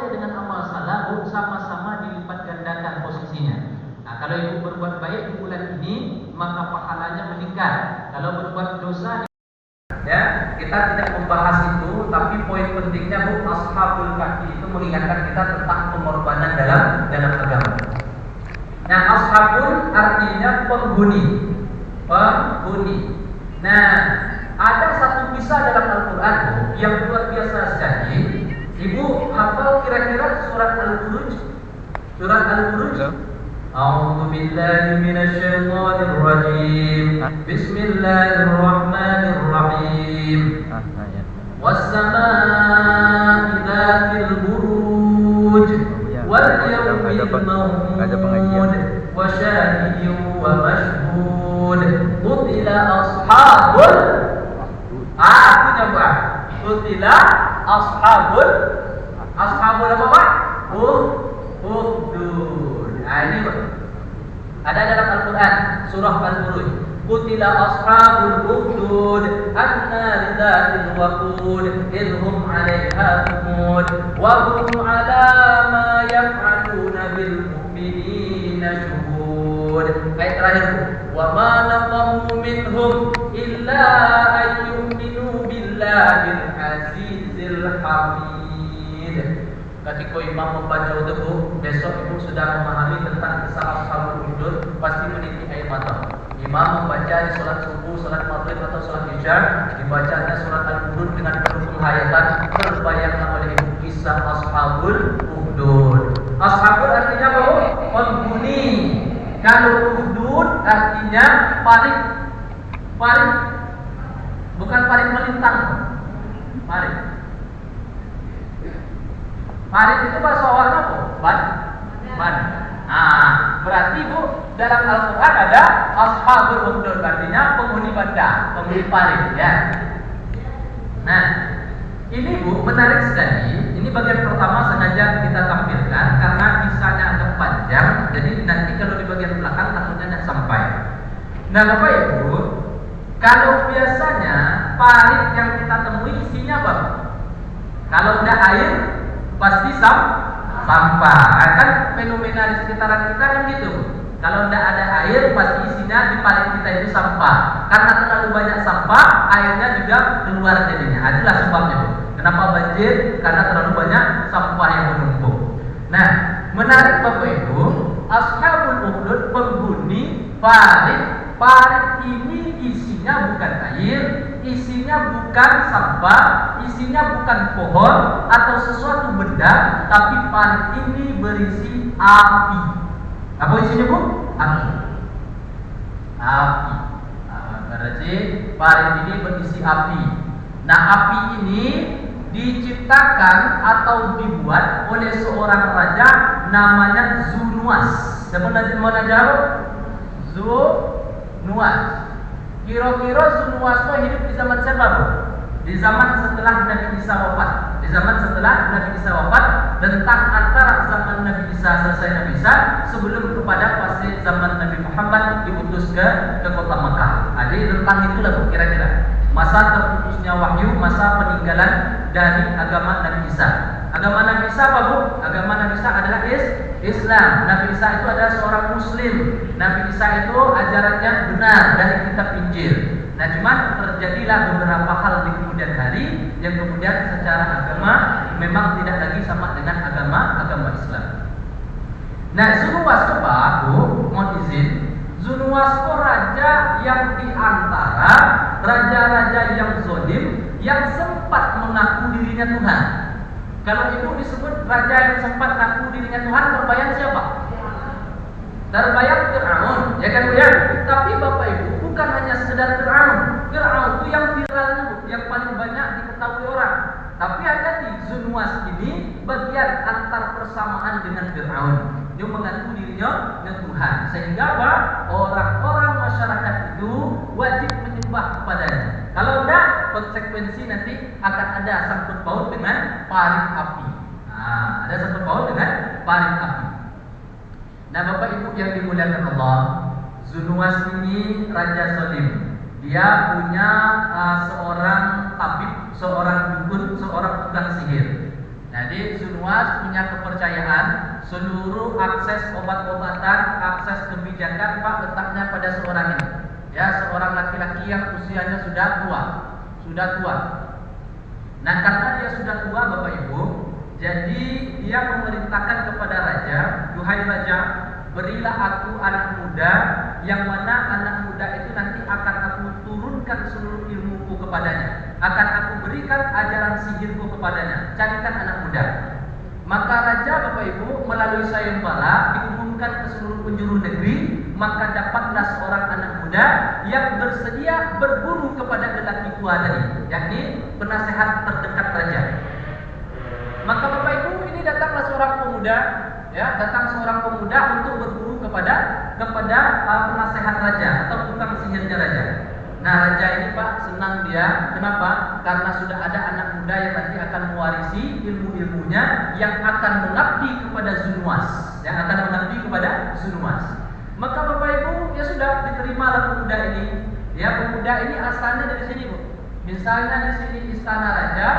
soleh dengan amal saleh sama-sama dilipat gandakan posisinya. Nah, kalau ibu berbuat baik di bulan ini, maka pahalanya meningkat. Kalau berbuat dosa, ya, kita tidak membahas itu, tapi poin pentingnya Bu, Ashabul Kahfi itu mengingatkan kita tentang pengorbanan dalam agama. Nah, ashabul artinya penghuni. Nah, ada satu kisah dalam Al-Quran yang luar biasa sekali. Ibu hafal kira-kira surat Al-Buruj? Surat Al-Buruj? A'udzu billahi minasyaitonir rajim. Bismillahirrahmanirrahim. Was-samaa'i dzatil buruj wal yawmil maw'ud wa syahidin wa mashhud. Qutila ashabul artinya apa? Qutila ashabul apa Pak? Ukhdud. Ini ada dalam Al-Quran surah Al-Buruj. Qutila ashabul ukhdud annari dzatil waqud idhum 'alaiha qud wa hum 'ala ma yaf'aluna bil mu'minina syuhud. Ayat terakhir, wa ma naqamu minhum illa an yu'minu billahil azizil hamid. Ketika imam membaca itu, besok ibu sudah memahami tentang kisah ashabul ukhdud, pasti meniti air mata. Imam membaca di sholat subuh, sholat maghrib atau sholat isya, dibacanya surat Al-Buruj dengan penuh penghayatan, terbayangkan oleh ibu kisah ashabul ukhdud. Ashabul artinya apa? Penghuni. Kalau ukhdud artinya parik, bukan parik melintang, parik. Parit itu bahasa awalnya apa? Ban. Berarti Bu, dalam Al-Quran ada ashabul ukhdud, artinya penghuni banda, penghuni parit, ya. Nah, ini Bu menarik sekali. Ini bagian pertama sengaja kita tampilkan karena kisahnya agak panjang. Jadi nanti kalau di bagian belakang takutnya tidak sampai. Nah, Bapak Ibu, kalau biasanya parit yang kita temui isinya apa? Kalau tidak air, pasti sampah. Kan fenomena di sekitaran kita kan gitu. Kalau tidak ada air, pasti isinya di parit kita itu sampah. Karena terlalu banyak sampah, airnya juga keluar jadinya. Itulah sebabnya. Kenapa banjir? Karena terlalu banyak sampah yang menumpuk. Nah, menarik Bapak Ibu, ashabul ukhdud penghuni parit. Parit ini isinya bukan air, isinya bukan sampah, isinya bukan pohon atau sesuatu benda, tapi parit ini berisi api. Apa isinya Bu? Api. Berarti parit ini berisi api. Nah, api ini diciptakan atau dibuat oleh seorang raja namanya Zunuas. Siapa raja? Zunuas. Kira-kira Zunuas itu hidup di zaman siapa Bu? Di zaman setelah Nabi Isa wafat. Di zaman setelah Nabi Isa wafat, tentang antara zaman Nabi Isa selesai Nabi Isa sebelum kepada fase zaman Nabi Muhammad diutus ke kota Mekah. Jadi tentang itulah Bu kira-kira. Masa terputusnya wahyu, masa peninggalan dari agama Nabi Isa. Agama Nabi Isa apa Bu? Agama Nabi Isa adalah Islam. Nabi Isa itu adalah seorang Muslim. Nabi Isa itu ajarannya benar dari kitab Injil. Nah, cuman terjadilah beberapa hal di kemudian hari yang kemudian secara agama memang tidak lagi sama dengan agama Islam. Nah, Zunuwas itu Pak Bu, mohon izin. Zunuwas itu raja yang diantara raja-raja yang zalim yang sempat mengaku dirinya Tuhan. Kalau ibu disebut raja yang sempat mengaku dirinya Tuhan, terbayang siapa? Terbayang Fir'aun, ya kan Bu ya? Tapi Bapak Ibu bukan hanya sekedar Fir'aun. Fir'aun itu yang viral itu, yang paling banyak diketahui orang. Tapi ada di Zunuwas ini bagian antar persamaan dengan Fir'aun. Dia mengaku dirinya Tuhan, sehingga apa? Orang-orang masyarakat itu wajib menyembah kepadanya. Kalau tidak, konsekuensi nanti akan ada sangkut paut dengan parit api. Ada sangkut paut dengan parit api. Nah, Bapak Ibu yang dimuliakan Allah, Zunuwas ini raja zalim. Dia punya seorang tabib, seorang dukun, seorang tukang sihir. Jadi Zunuwas Zunuas punya kepercayaan seluruh akses obat-obatan, akses kebijakan Pak letaknya pada seorang ini. Ya, seorang laki-laki yang usianya sudah tua. Nah, karena dia sudah tua Bapak Ibu, jadi dia memerintahkan kepada raja, "Duhai raja, berilah aku anak muda, yang mana anak muda itu nanti akan aku turunkan seluruh ilmuku kepadanya, akan aku berikan ajaran sihirku kepadanya. Carikan anak muda." Maka raja Bapak Ibu melalui sayembara diumumkan ke seluruh penjuru negeri, maka dapatlah seorang anak muda yang bersedia berguru kepada lelaki tua tadi, yakni penasehat terdekat raja. Maka Bapak Ibu, ini datanglah seorang pemuda, ya, datang seorang pemuda untuk berguru kepada penasehat raja atau tukang sihirnya raja. Nah, raja ini Pak senang dia. Kenapa? Karena sudah ada anak muda yang nanti akan mewarisi ilmu-ilmunya, yang akan mengabdi kepada Zunuas, Maka Bapak Ibu, ya sudah diterimalah pemuda ini. Ya, pemuda ini asalnya dari sini, Bu. Misalnya di sini istana raja.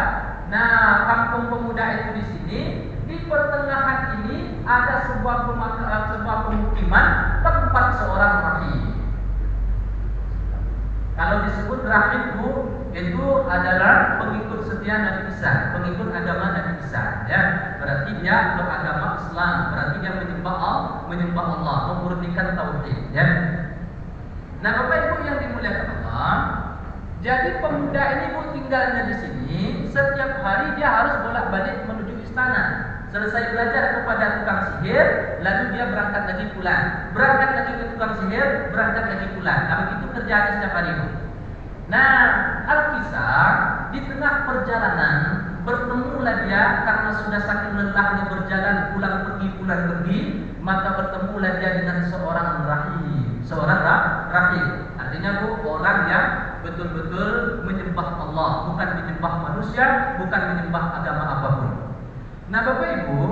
Nah, kampung pemuda itu di sini. Di pertengahan ini ada sebuah pemukiman tempat seorang rahib. Kalau disebut rahib, Bu, itu adalah pengikut setia Nabi Isa, pengikut agama Nabi Isa. Ya, berarti dia beragama Islam, berarti dia menyembah Allah, memurnikan tauhid. Ya. Nah, Bapak Ibu yang dimuliakan Allah, jadi pemuda ini Bu tinggalnya di sini. Setiap hari dia harus bolak-balik menuju istana. Selesai belajar kepada tukang sihir, lalu dia berangkat lagi pulang. Berangkat lagi ke tukang sihir, berangkat lagi pulang. Nah, begitu kerjaannya setiap hari. Nah, Al-Kisah di tengah perjalanan bertemulah dia karena sudah saking lelahnya berjalan pulang pergi, maka bertemulah dia dengan seorang rahib. Artinya Bu, orang yang betul-betul menyembah Allah, bukan menyembah manusia, bukan menyembah agama apapun. Nah, Bapak Ibu,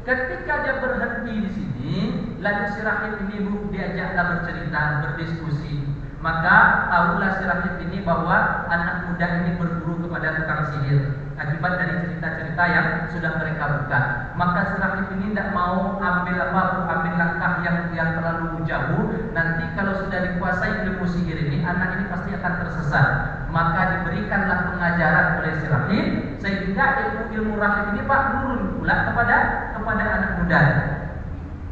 ketika dia berhenti di sini, lalu si rahib ini Bu diajaklah bercerita, berdiskusi. Maka tahulah si rahib ini bahwa anak muda ini berguru kepada tukang sihir akibat dari cerita-cerita yang sudah mereka buka. Maka si rahib ini tidak mau ambil langkah yang terlalu jauh. Nanti kalau sudah dikuasai ilmu sihir ini, anak ini pasti akan tersesat. Maka diberikanlah pengajaran oleh si rahib, sehingga ilmu rahib ini Pak turun pula kepada anak muda.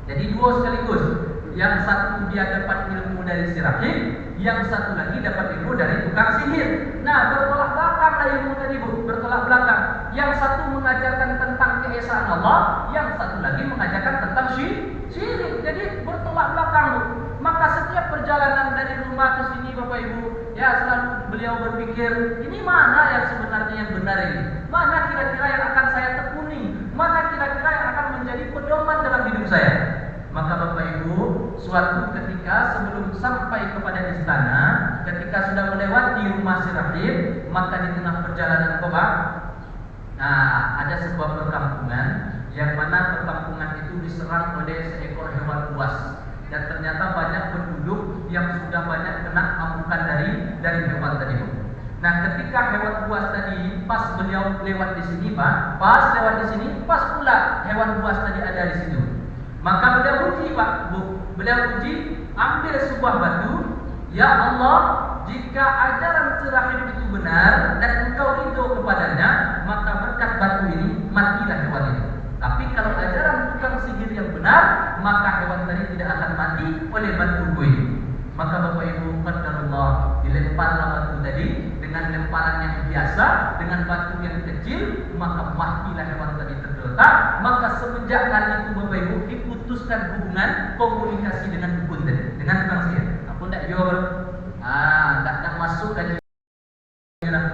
Jadi dua sekaligus. Yang satu dia dapat ilmu dari si rahib, yang satu lagi dapat ilmu dari tukang sihir. Nah, bertolak belakang ilmu tadi Bu, bertolak belakang. Yang satu mengajarkan tentang keesaan Allah, yang satu lagi mengajarkan tentang syirik. Jadi bertolak belakang Bu. Maka setiap perjalanan dari rumah ke sini Bapak Ibu, ya selalu beliau berpikir, ini mana yang sebenarnya yang benar ini? Mana kira-kira yang akan saya tekuni? Mana kira-kira yang akan menjadi pedoman dalam hidup saya? Maka Bapak Ibu, suatu ketika sebelum sampai kepada istana, ketika sudah melewati rumah si rahib, maka di tengah perjalanan Bapak, ada sebuah perkampungan, yang mana perkampungan itu diserang oleh seekor hewan buas. Dan ternyata banyak penduduk yang sudah banyak kena amukan dari hewan tadi. Nah, ketika hewan buas tadi, pas beliau lewat di sini Pak, pas pula hewan buas tadi ada di situ. Maka beliau uji Pak, Bu. Beliau uji, ambil sebuah batu. Ya Allah, jika ajaran si rahib itu benar dan engkau ridho kepadanya, maka berkat batu ini matilah hewan ini. Tapi kalau ajaran tukang sihir yang benar, maka hewan tadi tidak akan mati oleh batu ini. Maka Bapak Ibu, qadarullah, dilemparlah batu tadi dengan lemparan yang biasa, dengan batu yang kecil, maka matilah hewan tadi tergeletak. Maka semenjak hari itu Bapak Ibu diputuskan hubungan komunikasi dengan dukun tadi, dengan tukang sihir. Aku tidak jawab, tidak masuk aja.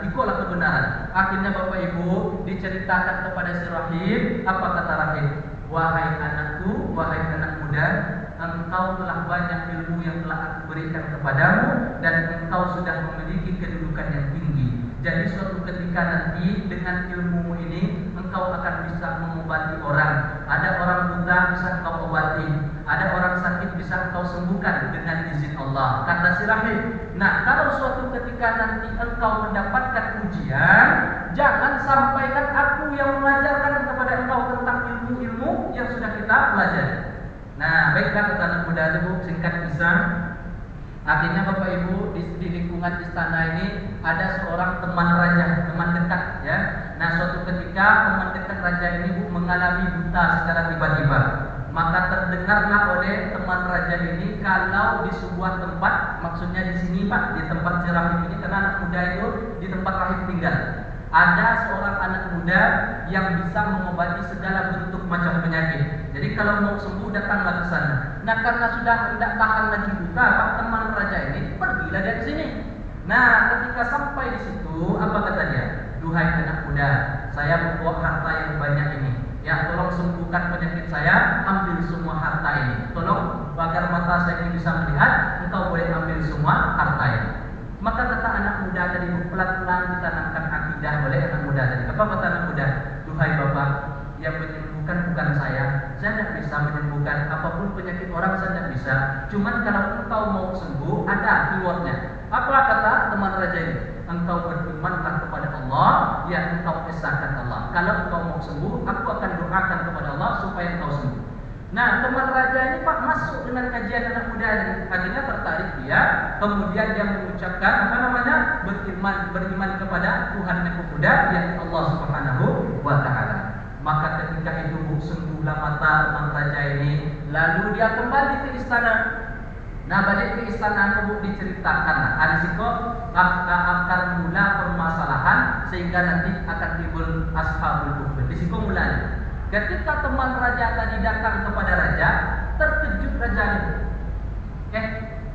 Ikulah kebenaran. Akhirnya Bapak Ibu diceritakan kepada si rahib. Apa kata rahib? Wahai anakku, wahai anak muda, engkau telah banyak ilmu yang telah aku berikan kepadamu, dan engkau sudah memiliki kedudukan yang tinggi. Jadi suatu ketika nanti dengan ilmu ini engkau akan bisa mengobati orang. Ada orang buta bisa engkau obati, ada orang sakit bisa engkau sembuhkan dengan izin Allah, kata si rahib. Nah, kalau suatu ketika nanti engkau mendapatkan ujian, jangan sampaikan aku yang mengajarkan kepada engkau kita pelajari. Nah, baiklah kata anak muda itu Bu, singkat kisah. Akhirnya Bapak Ibu di lingkungan istana ini ada seorang teman raja, teman dekat ya. Nah, suatu ketika teman dekat raja ini Bu mengalami buta secara tiba-tiba. Maka terdengarlah oleh teman raja ini kalau di sebuah tempat, maksudnya di sini Pak, di tempat si rahib ini, karena anak muda itu di tempat rahib tinggal, ada seorang anak muda yang bisa mengobati segala bentuk macam penyakit. Jadi kalau mau sembuh datanglah ke sana. Nah, karena sudah tidak tahan lagi buta, Pak, teman raja ini pergilah dia ke sini. Nah, ketika sampai di situ, apa kata dia? Duhai anak muda, saya membawa harta yang banyak ini. Ya, tolong sembuhkan penyakit saya, ambil semua harta ini. Tolong, agar mata saya ini bisa melihat, engkau boleh ambil semua harta ini. Maka kata anak muda tadi, pelan-pelan ditanamkan akidah oleh anak muda tadi. Apa kata anak muda? Duhai bapak, yang menyembuhkan bukan saya tidak bisa menyembuhkan apapun penyakit orang, saya tidak bisa. Cuman kalau engkau mau sembuh, ada keywordnya. Apa kata teman raja ini? Engkau berimanlah kepada Allah, ya engkau esahkan Allah. Kalau engkau mau sembuh, aku akan doakan kepada Allah supaya engkau sembuh. Nah, teman raja ini Pak masuk dengan kajian anak muda ini. Akhirnya tertarik dia, kemudian dia mengucapkan beriman kepada Tuhan yang muda, yakni Allah Subhanahu wa taala. Maka ketika itu Bu, sembuhlah mata teman raja ini, lalu dia kembali ke istana. Nah, balik ke istana Bu diceritakan. Arisiko akan mula permasalahan sehingga nanti akan timbul ashabul kufur. Risiko mulanya. Ketika teman raja tadi datang kepada raja, terkejut raja itu.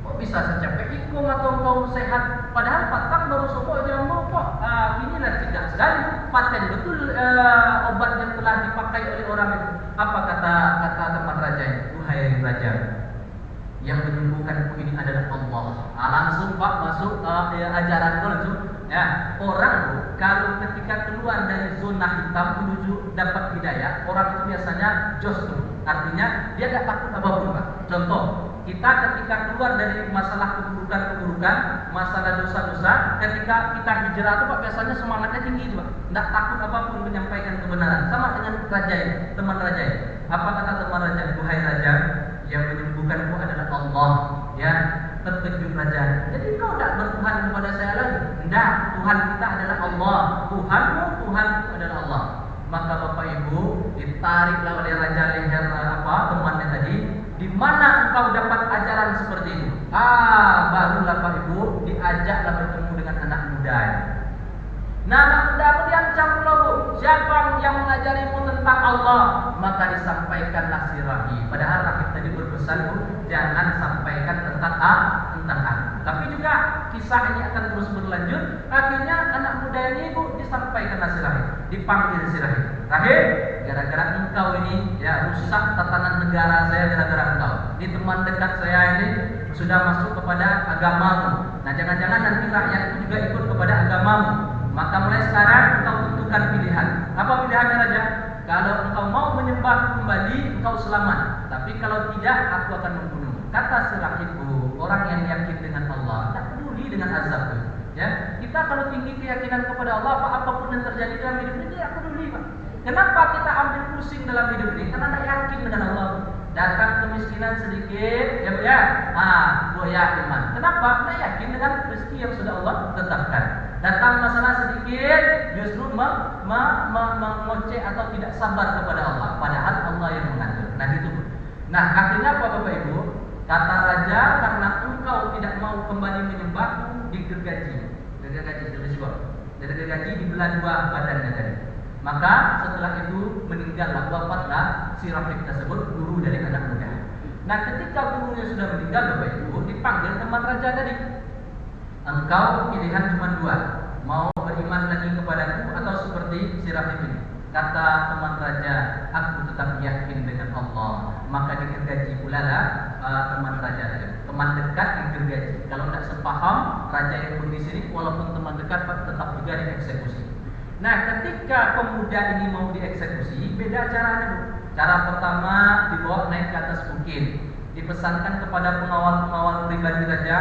Kok bisa secapek itu atau kau sehat? Padahal patang baru sopo yang mau kok. Inilah tidak sekali paten betul obat yang telah dipakai oleh orang itu. Apa kata teman raja itu? Wahai raja, yang menyembuhkanku ini adalah Allah. Langsung Pak masuk ajaran langsung. Ya, orang kalau ketika keluar dari zona hitam menuju dapat hidayah, orang itu biasanya justru, artinya dia tidak takut apapun Pak. Contoh, kita ketika keluar dari masalah keburukan-keburukan, masalah dosa-dosa, ketika kita hijrah itu Pak biasanya semangatnya tinggi itu Pak. Tidak takut apapun menyampaikan kebenaran. Sama dengan raja ini, teman raja ini. Apa kata teman raja? Duhai raja, yang menyembuhkanku adalah Allah. Ya, terkejut raja. Jadi kau tidak bertuhan kepada saya lagi? Tidak, Tuhan kita adalah Allah. Tuhanku adalah Allah. Maka Bapak Ibu ditariklah oleh raja leher temannya tadi. Di mana engkau dapat ajaran seperti itu? Barulah Pak Ibu diajaklah bertemu dengan anak muda. Nah, anak muda pun diancam pula Bu. Siapa yang mengajarimu tentang Allah? Maka disampaikanlah si rahib. Padahal rahib tadi berpesan Bu, jangan sampaikan tentang A. Tapi juga kisah ini akan terus berlanjut. Akhirnya anak muda ini Bu disampaikanlah si rahib. Dipanggil si rahib. Rahib, gara-gara engkau ini ya rusak tatanan negara saya gara-gara engkau. Ini teman dekat saya ini sudah masuk kepada agamamu. Nah, jangan-jangan nanti rakyatku juga ikut kepada agamamu. Maka mulai sekarang engkau tentukan pilihan. Apa pilihannya raja? Kalau engkau mau menyembah kembali, engkau selamat. Tapi kalau tidak, aku akan membunuh. Kata si rahibku, orang yang yakin dengan Allah, tak peduli dengan azab. Ya, kita kalau tinggi keyakinan kepada Allah, apapun yang terjadi dalam hidup ini, tidak peduli Pak. Kenapa kita ambil pusing dalam hidup ini? Karena tidak yakin dengan Allah. Datang kemiskinan sedikit, ya, gue yakin man. Kenapa? Tidak yakin dengan rezeki yang sudah Allah tetapkan. Datang masalah sedikit, justru mengoceh atau tidak sabar kepada Allah. Padahal Allah yang mengatur. Nah itu. Nah akhirnya apa Bapak Ibu? Kata raja, karena engkau tidak mau kembali menyembahku, digergaji dibelah dua badannya tadi. Maka setelah itu meninggallah, wafatlah si rahib tersebut, guru dari anak muda. Nah ketika gurunya sudah meninggal Bapak Ibu, dipanggil teman raja tadi. Engkau pilihan cuma dua, mau beriman lagi kepadaku atau seperti si rahib ini. Kata teman raja, aku tetap yakin dengan Allah. Maka digergaji pula lah teman raja tadi. Teman dekat digergaji. Kalau tidak sepaham, raja yang di sini walaupun teman dekat tetap juga dieksekusi. Nah ketika pemuda ini mau dieksekusi, beda caranya Bu. Cara pertama dibawa naik ke atas bukit. Dipesankan kepada pengawal-pengawal pribadi raja,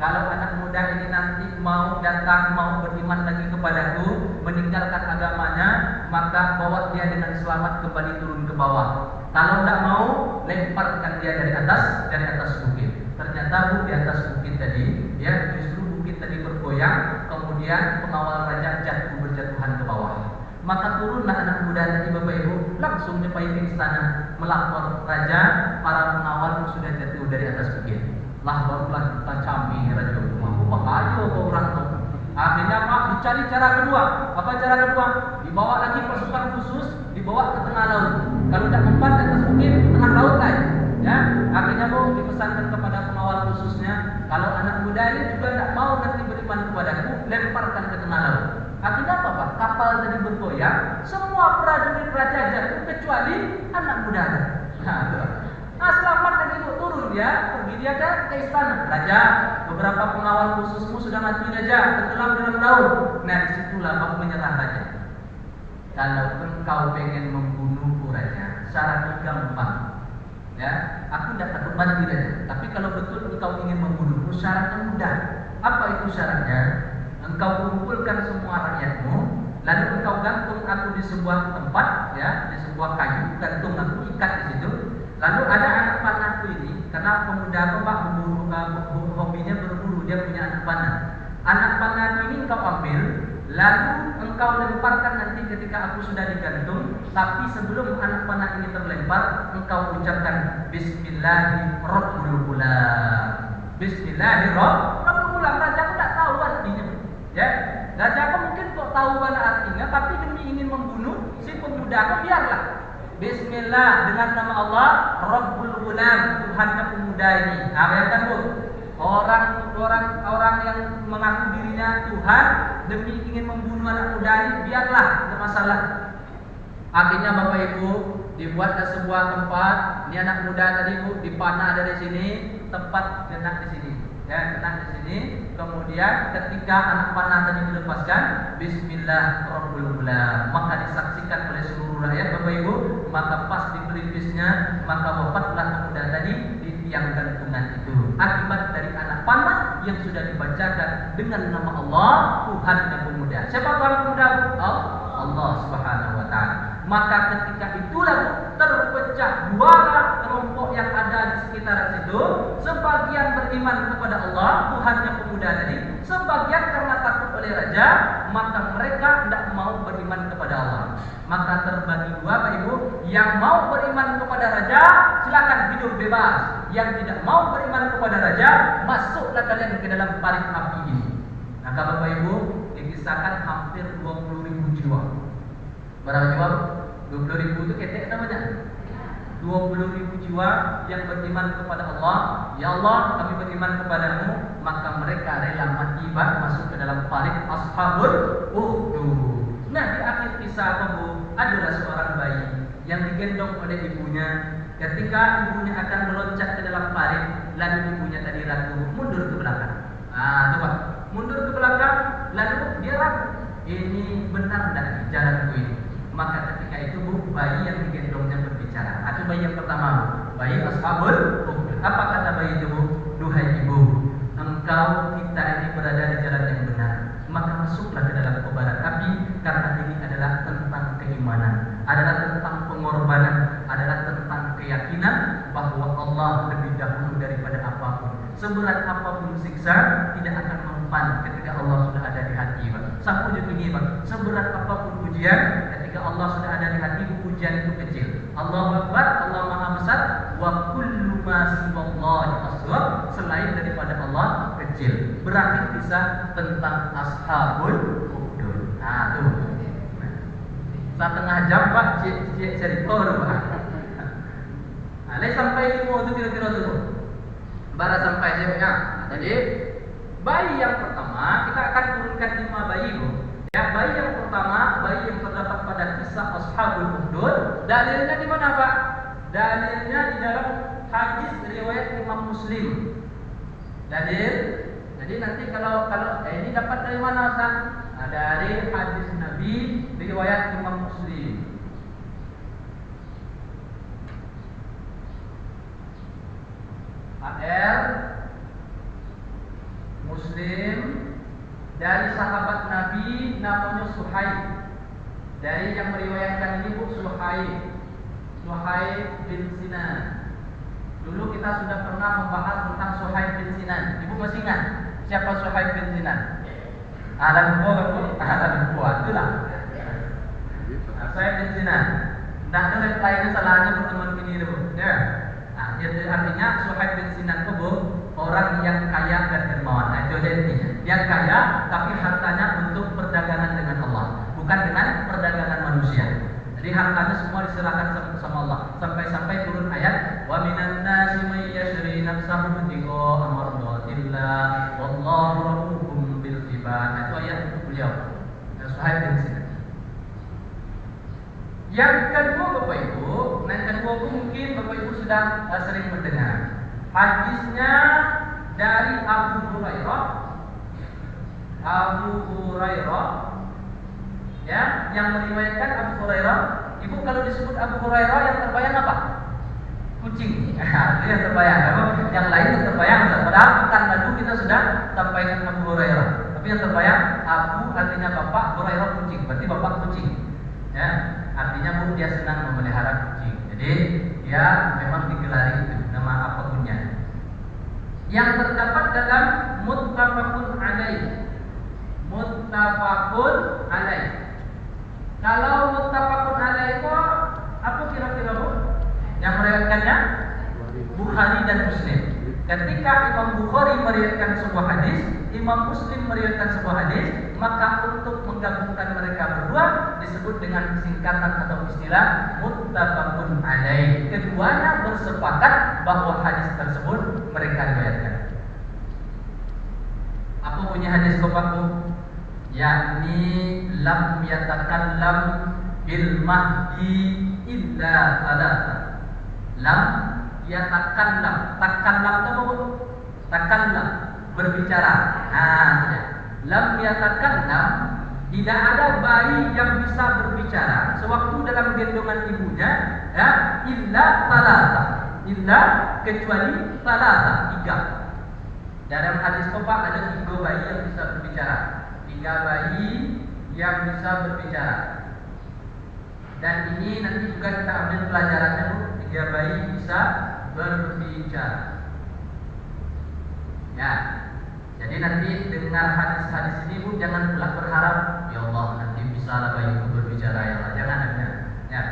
kalau anak muda ini nanti mau datang, mau beriman lagi kepadaku, meninggalkan agamanya, maka bawa dia dengan selamat kembali turun ke bawah. Kalau tidak mau, lemparkan dia dari atas bukit. Ternyata di atas bukit tadi, ya justru bukit tadi bergoyang, kemudian pengawal raja berjatuhan ke bawah. Maka turunlah anak muda tadi Bapak Ibu, langsung nyampai ke istana, melapor raja, para pengawal sudah jatuh dari atas bukit. Lah barulah kita cami raja, bahaya kau orang tuh. Akhirnya Pak dicari cara kedua. Apa cara kedua? Dibawa lagi pasukan khusus, dibawa ke tengah laut. Kalau tidak mempan di atas bukit, tengah laut lah. Ya, akhirnya Bu dipesankan kepada pengawal khususnya, kalau anak muda ini juga tidak mau nanti beriman kepadaku, lemparkan ke tengah laut. Akhirnya apa Pak? Kapal tadi bergoyang, semua prajurit raja jatuh kecuali anak muda. Nah, selamat dan ibu turun dia, pergi dia ke istana. Raja, beberapa pengawal khususmu sudah mati raja, tenggelam dalam laut. Nah, disitulah Pak menyerah raja. Kalau engkau pengen membunuhku raja, syaratnya gampang. Ya, aku tidak takut mati raja. Tapi kalau betul engkau ingin membunuhku, syaratnya mudah. Apa itu syaratnya? Engkau kumpulkan semua rakyatmu, lalu engkau gantung aku di sebuah tempat, ya, di sebuah kayu, gantung aku, ikat di situ. Lalu ada anak panahku ini, karena pemuda aku Pak hobinya berburu, dia punya anak panah. Anak panahku ini engkau ambil, lalu engkau lemparkan nanti ketika aku sudah digantung. Tapi sebelum anak panah ini terlempar, engkau ucapkan Bismillahirrahmanirrahim. Bismillahirrahmanirrahim. Raja aku tak tahu artinya. Ya, raja aku mungkin kok tahu mana artinya, tapi demi ingin membunuh si pemuda aku, biarlah. Bismillah, dengan nama Allah, Rabbul Ghulam, Tuhannya pemuda ini. Nah, bayangkan Bu, orang yang mengaku dirinya Tuhan demi ingin membunuh anak muda ini, biarlah, tidak masalah. Akhirnya Bapak Ibu dibuatlah sebuah tempat. Ini anak muda tadi Bu dipanah dari sini, tempat kena di sini. Ya, kena di sini. Kemudian ketika anak panah tadi dilepaskan, Bismillahirrahmanirrahim, maka disaksikan oleh seluruh rakyat Bapak Ibu. Maka pas di pelipisnya, maka wafatlah pemuda tadi di tiang gantungan itu. Akibat dari anak panah yang sudah dibacakan dengan nama Allah, Tuhan yang pemuda. Siapa Tuhan pemuda? Allah Subhanahu wa Ta'ala. Maka ketika itulah terpecah dua kelompok yang ada di sekitaran situ. Sebagian beriman kepada Allah, Tuhannya pemuda tadi. Sebagian karena takut oleh raja, maka mereka tidak mau beriman kepada Allah. Maka terbagi dua Pak Ibu. Yang mau beriman kepada raja, silakan hidup bebas. Yang tidak mau beriman kepada raja, masuklah kalian ke dalam parit api ini. Nah, Bapak Ibu, dikisahkan hampir 20.000 jiwa. Berapa jiwa? 20.000 itu ketek namanya. 20.000 jiwa yang beriman kepada Allah. Ya Allah, kami beriman kepadamu. Maka mereka rela mati masuk ke dalam parit Ashabul Ukhdud. Nah, di akhir kisah apa Bu? Adalah seorang bayi yang digendong oleh ibunya. Ketika ibunya akan meloncat ke dalam parit, lalu ibunya tadi ragu, mundur ke belakang. Ah, coba mundur ke belakang, lalu dia ragu, ini benar tidak jalanku ini. Maka ketika itu Bu, bayi yang digendongnya berbicara. Itu bayi yang pertama, bayi Ashabul Ukhdud. Apa kata bayi itu Bu? Duhai ibu, engkau kita ini berada di jalan yang benar, maka masuklah ke dalam kobaran api, karena ini adalah tentang keimanan, adalah tentang pengorbanan, adalah tentang keyakinan bahwa Allah lebih dahulu daripada apapun. Seberat apapun siksa tidak akan mempan ketika Allah sudah ada di hati. Sampai di begini Pak, seberat apapun ujian, ketika Allah sudah ada di hati, ujian itu kecil. Allahu Akbar, Allah Maha Besar. Wa kullu ma siwallahi asghar, selain daripada Allah kecil. Berakhir kisah tentang Ashabul Ukhdud. Nah, tuh. Setengah jam Pak, cek cerita Pak. Nah, sampai ilmu itu kira-kira tuh. Bara sampai ya. Jadi bayi yang pertama kita akan turunkan 5 bayi Bu. Ya, bayi yang pertama, bayi yang terdapat pada kisah Ashabul Ukhdud. Dalilnya di mana Pak? Dalilnya di dalam hadis riwayat Imam Muslim. Dalil. Jadi nanti kalau ini dapat dari mana Ustaz? Nah, dari hadis Nabi riwayat Imam Muslim. AR Muslim dari sahabat Nabi namanya Suhaib. Dari yang meriwayatkan ini Bu Suhaib. Suhaib bin Sinan. Dulu kita sudah pernah membahas tentang Suhaib bin Sinan. Ibu masih ingat siapa Suhaib bin Sinan? Ada buah, itulah. Suhaib bin Sinan. Nah, itu lainnya salahnya pertemuan ini dulu. Ya. Nah, itu artinya Suhaib bin Sinan itu orang yang kaya dan dermawan. Nah, itu aja intinya. Yang kaya tapi hartanya untuk perdagangan dengan Allah, bukan dengan perdagangan manusia. Jadi hartanya semua diserahkan sama Allah. Sampai-sampai turun ayat wa minan nasi may yashri nafsahu ibtigha'a mardatillah wallahu rahufum bil ibad. Itu ayat untuk beliau. Suhaib bin Sinan. Yang kedua Bapak Ibu, yang kedua mungkin Bapak Ibu sudah sering mendengar. Hadisnya dari Abu Hurairah. Abu Hurairah, ya, yang meriwayatkan Abu Hurairah. Ibu kalau disebut Abu Hurairah yang terbayang apa? Kucing. Itu yang terbayang. Yang lain yang terbayang. Padahal pekan lalu kita sudah sampaikan Abu Hurairah. Tapi yang terbayang Abu artinya bapak, Hurairah kucing. Berarti bapak kucing. Ya, artinya Bu dia senang memelihara kucing. Jadi dia memang digelari itu nama apapunnya. Yang terdapat dalam muttafaqun alaih. Muttafaqun alaih. Kalau muttafaqun alaih itu apa kira-kira Bu? Yang meriwayatkannya Bukhari dan Muslim. Ketika Imam Bukhari meriwayatkan sebuah hadis, Imam Muslim meriwayatkan sebuah hadis, maka untuk menggabungkan mereka berdua disebut dengan singkatan atau istilah muttafaqun alaih. Keduanya bersepakat bahwa hadis tersebut mereka riwayatkan. Apa punya hadis Bapak? Yakni lam yatakallam bil mahdi illa thalatha. Lam yatakallam. Takallam itu apa? Takallam, berbicara. Nah, ya. Lam yatakallam, tidak ada bayi yang bisa berbicara sewaktu dalam gendongan ibunya, ya, illa thalatha. Illa kecuali thalatha, 3. Dalam hadis Bapak ada 3 bayi yang bisa berbicara. 3 bayi yang bisa berbicara. Dan ini nanti juga kita ambil pelajarannya Bu. 3 bayi bisa berbicara. Ya. Jadi nanti dengar hadis-hadis ini Bu, jangan pula berharap ya Allah nanti bisa lah bayi itu berbicara ya Allah. Jangan. Ya.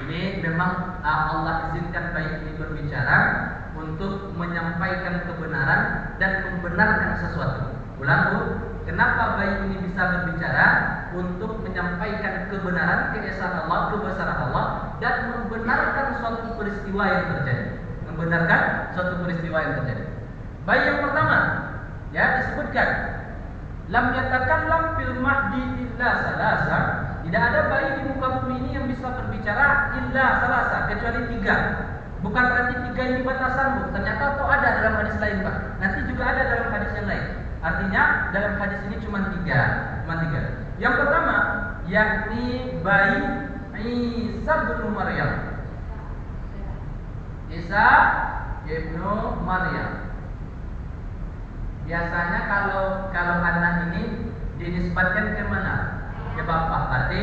Ini memang Allah izinkan bayi ini berbicara untuk menyampaikan kebenaran dan membenarkan sesuatu. Ulang Bu, kenapa bayi ini bisa berbicara? Untuk menyampaikan kebenaran, keesaan Allah, kebesaran Allah, dan membenarkan suatu peristiwa yang terjadi. Membenarkan suatu peristiwa yang terjadi. Bayi yang pertama, ya, disebutkan lam yatakallam fil mahdi illa salasa. Tidak ada bayi di muka bumi ini yang bisa berbicara illa salasa, kecuali 3. Bukan berarti 3 ini batasan Bu. Ternyata itu ada dalam hadis lain Pak. Nanti juga ada dalam hadis yang lain. Artinya dalam hadis ini cuma 3. Yang pertama, yakni bayi Isa bin Maryam. Isa ibnu Maryam. Biasanya kalau anak ini dinisbatkan ke mana? Ke bapak. Berarti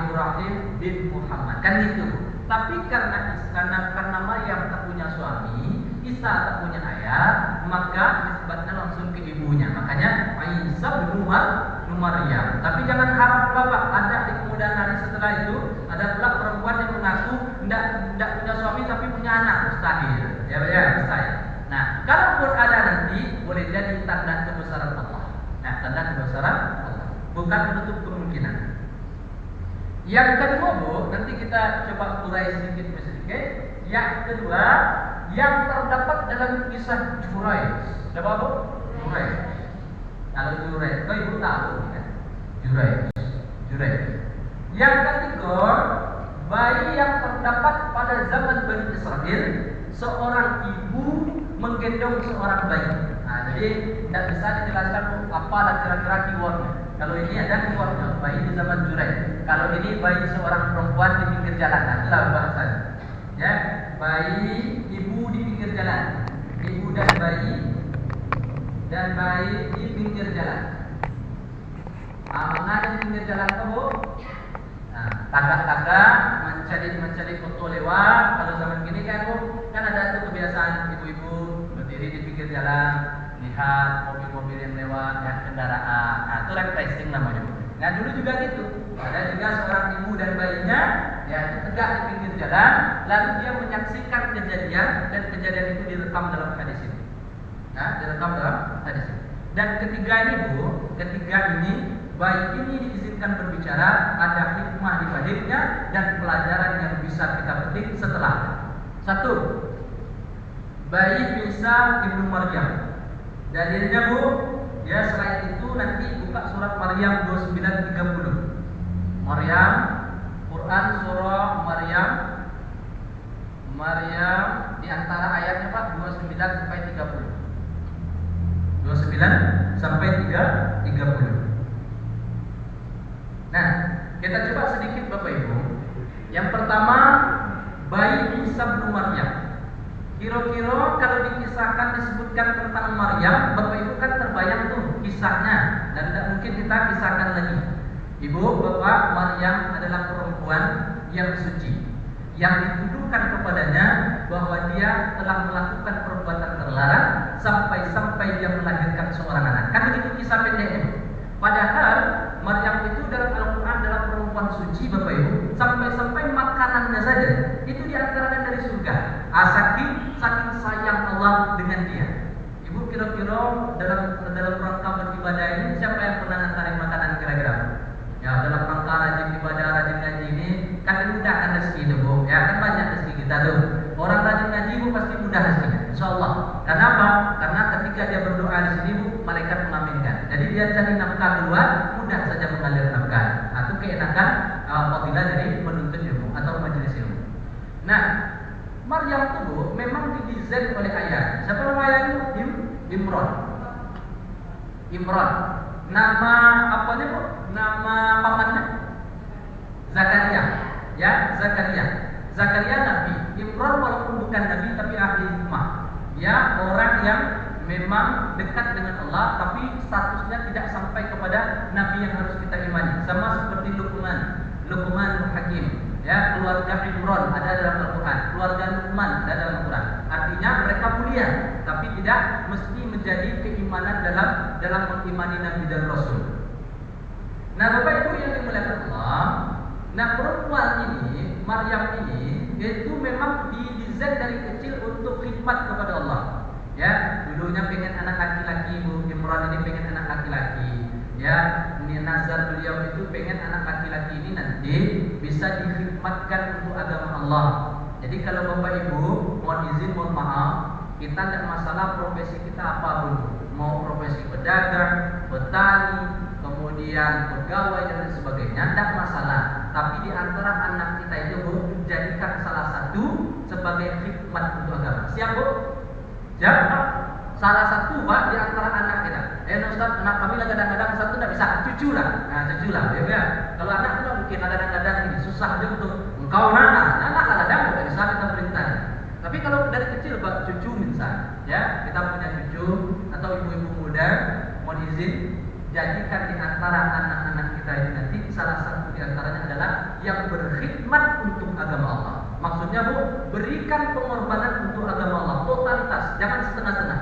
Ibrahim bin Muhammad. Kan itu. Tapi karena Maryam tak punya suami, Isa tak punya ayah, maka nisbatnya langsung ke ibunya. Makanya Isa bin Maryam. Tapi jangan harap Bapak ada di kemudian hari setelah itu ada pula perempuan yang mengaku tidak punya suami tapi punya anak. Mustahil. Ya, mustahil. Nah, kalaupun ada nanti boleh jadi tanda kebesaran Allah. Nah, tanda kebesaran Allah. Bukan menutup kemungkinan. Yang kedua Bu, nanti kita coba urai sedikit. Yang kedua, yang terdapat dalam kisah Juraij. Siapa Bu? Juraij. Kalau Juraij, kau Ibu tahu kan? Juraij. Yang ketiga, bayi yang terdapat pada zaman Bani Israel, seorang ibu menggendong seorang bayi. Nah, jadi tidak bisa dijelaskan apa dan kira-kira keywordnya. Kalau ini ada keywordnya, bayi di zaman Juraij. Kalau ini bayi seorang perempuan di pinggir jalan, nah, itulah bahasanya. Ya, bayi ibu di pinggir jalan, ibu dan bayi di pinggir jalan. Mana di pinggir jalan itu? Nah, kakak-kakak mencari foto lewat. Kalau zaman gini kan ada tuh kebiasaan ibu-ibu berdiri di pinggir jalan, lihat mobil-mobil yang lewat, ya kendaraan. Nah, itu live tracing namanya. Nah, dulu juga gitu. Ada juga seorang ibu dan bayinya, ya itu tegak di pinggir jalan, lalu dia menyaksikan kejadian dan kejadian itu direkam dalam hadis ini. Nah, direkam dalam hadis ini. Dan ketiga ini bayi ini diizinkan berbicara, ada hikmah di baliknya dan pelajaran yang bisa kita petik setelah. Satu, bayi Isa ibnu Maryam. Dalilnya Bu, ya selain itu nanti buka surat Maryam 29:30. Maryam, Quran surah Maryam di antara ayatnya Pak 29 sampai 30. 29 sampai 30. Nah, kita coba sedikit Bapak Ibu. Yang pertama, bayi Isa bin Maryam. Kira-kira kalau dikisahkan disebutkan tentang Maryam, Bapak Ibu kan terbayang tuh kisahnya, dan tidak mungkin kita kisahkan lagi. Ibu, Bapak, Maryam adalah perempuan yang suci, yang dituduhkan kepadanya bahwa dia telah melakukan perbuatan terlarang sampai dia melahirkan seorang anak. Kan begitu kisah pendeknya. Padahal Maryam itu dalam Al-Quran adalah perempuan suci Bapak Ibu, sampai makanannya saja itu diantaranya dari surga. Saking sayang Allah dengan dia. Ibu kira-kira dalam rangka beribadah ini siapa yang pernah ngantarin makanan kira-kira? Ya, dalam rangka rajin ibadah, rajin ngaji ini kan dimudahkan rezeki itu Bu. Ya, kan banyak rezeki kita tuh. Orang rajin ngaji Bu pasti mudah rezekinya, insyaallah. Kenapa? Karena ketika dia berdoa di sini Bu, malaikat mengaminkan. Jadi dia cari nafkah keluar, mudah saja mengalir nafkah. Itu keenakan apabila jadi penuntut ilmu atau majelis ilmu. Nah, Maryam itu Bu memang didesain oleh ayah. Siapa nama ayahnya? Imran. Nama apanya Bu? Nama pamannya Zakaria. Ya, Zakaria nabi. Imran walaupun bukan nabi tapi ahli hikmah. Ya, orang yang memang dekat dengan Allah tapi statusnya tidak sampai kepada nabi yang harus kita imani. Sama seperti Luqman Hakim. Ya, keluarga Imran ada dalam Al-Quran, keluarga Luqman ada dalam Al-Quran. Artinya mereka mulia, tapi tidak mesti menjadi keimanan dalam mengimani Nabi dan Rasul. Nah, Bapak Ibu yang dimuliakan Allah, nah perempuan ini, Maryam ini, itu memang didesain dari kecil untuk khidmat kepada Allah. Ya, dulunya pengen anak laki-laki, Bu Imran ini pengen anak laki-laki. Ya, ini nazar beliau itu pengen anak laki-laki ini nanti bisa dikhidmatkan untuk agama Allah. Jadi kalau Bapak Ibu mohon izin, mohon maaf, kita tidak masalah profesi kita apapun, mau profesi pedagang, petani, kemudian pegawai dan lain sebagainya, tidak masalah. Tapi di antara anak kita itu Bu, jadikan salah satu sebagai khidmat untuk agama. Siap Bu? Siap? Salah satu Pak di antara anak kita. Ustaz, anak kami kadang-kadang satu tidak bisa, cucu lah. Nah, cucu lah. Ya. Kalau anak itu mungkin kadang-kadang ini susah aja untuk engkau anak kadang-kadang tidak bisa kita perintah. Tapi kalau dari kecil Pak, cucu misalnya, ya kita punya cucu atau ibu-ibu muda, mohon izin jadikan di antara anak-anak kita ini nanti salah satu di antaranya adalah yang berkhidmat untuk agama Allah. Maksudnya Bu, berikan pengorbanan untuk agama Allah, totalitas, jangan setengah-setengah.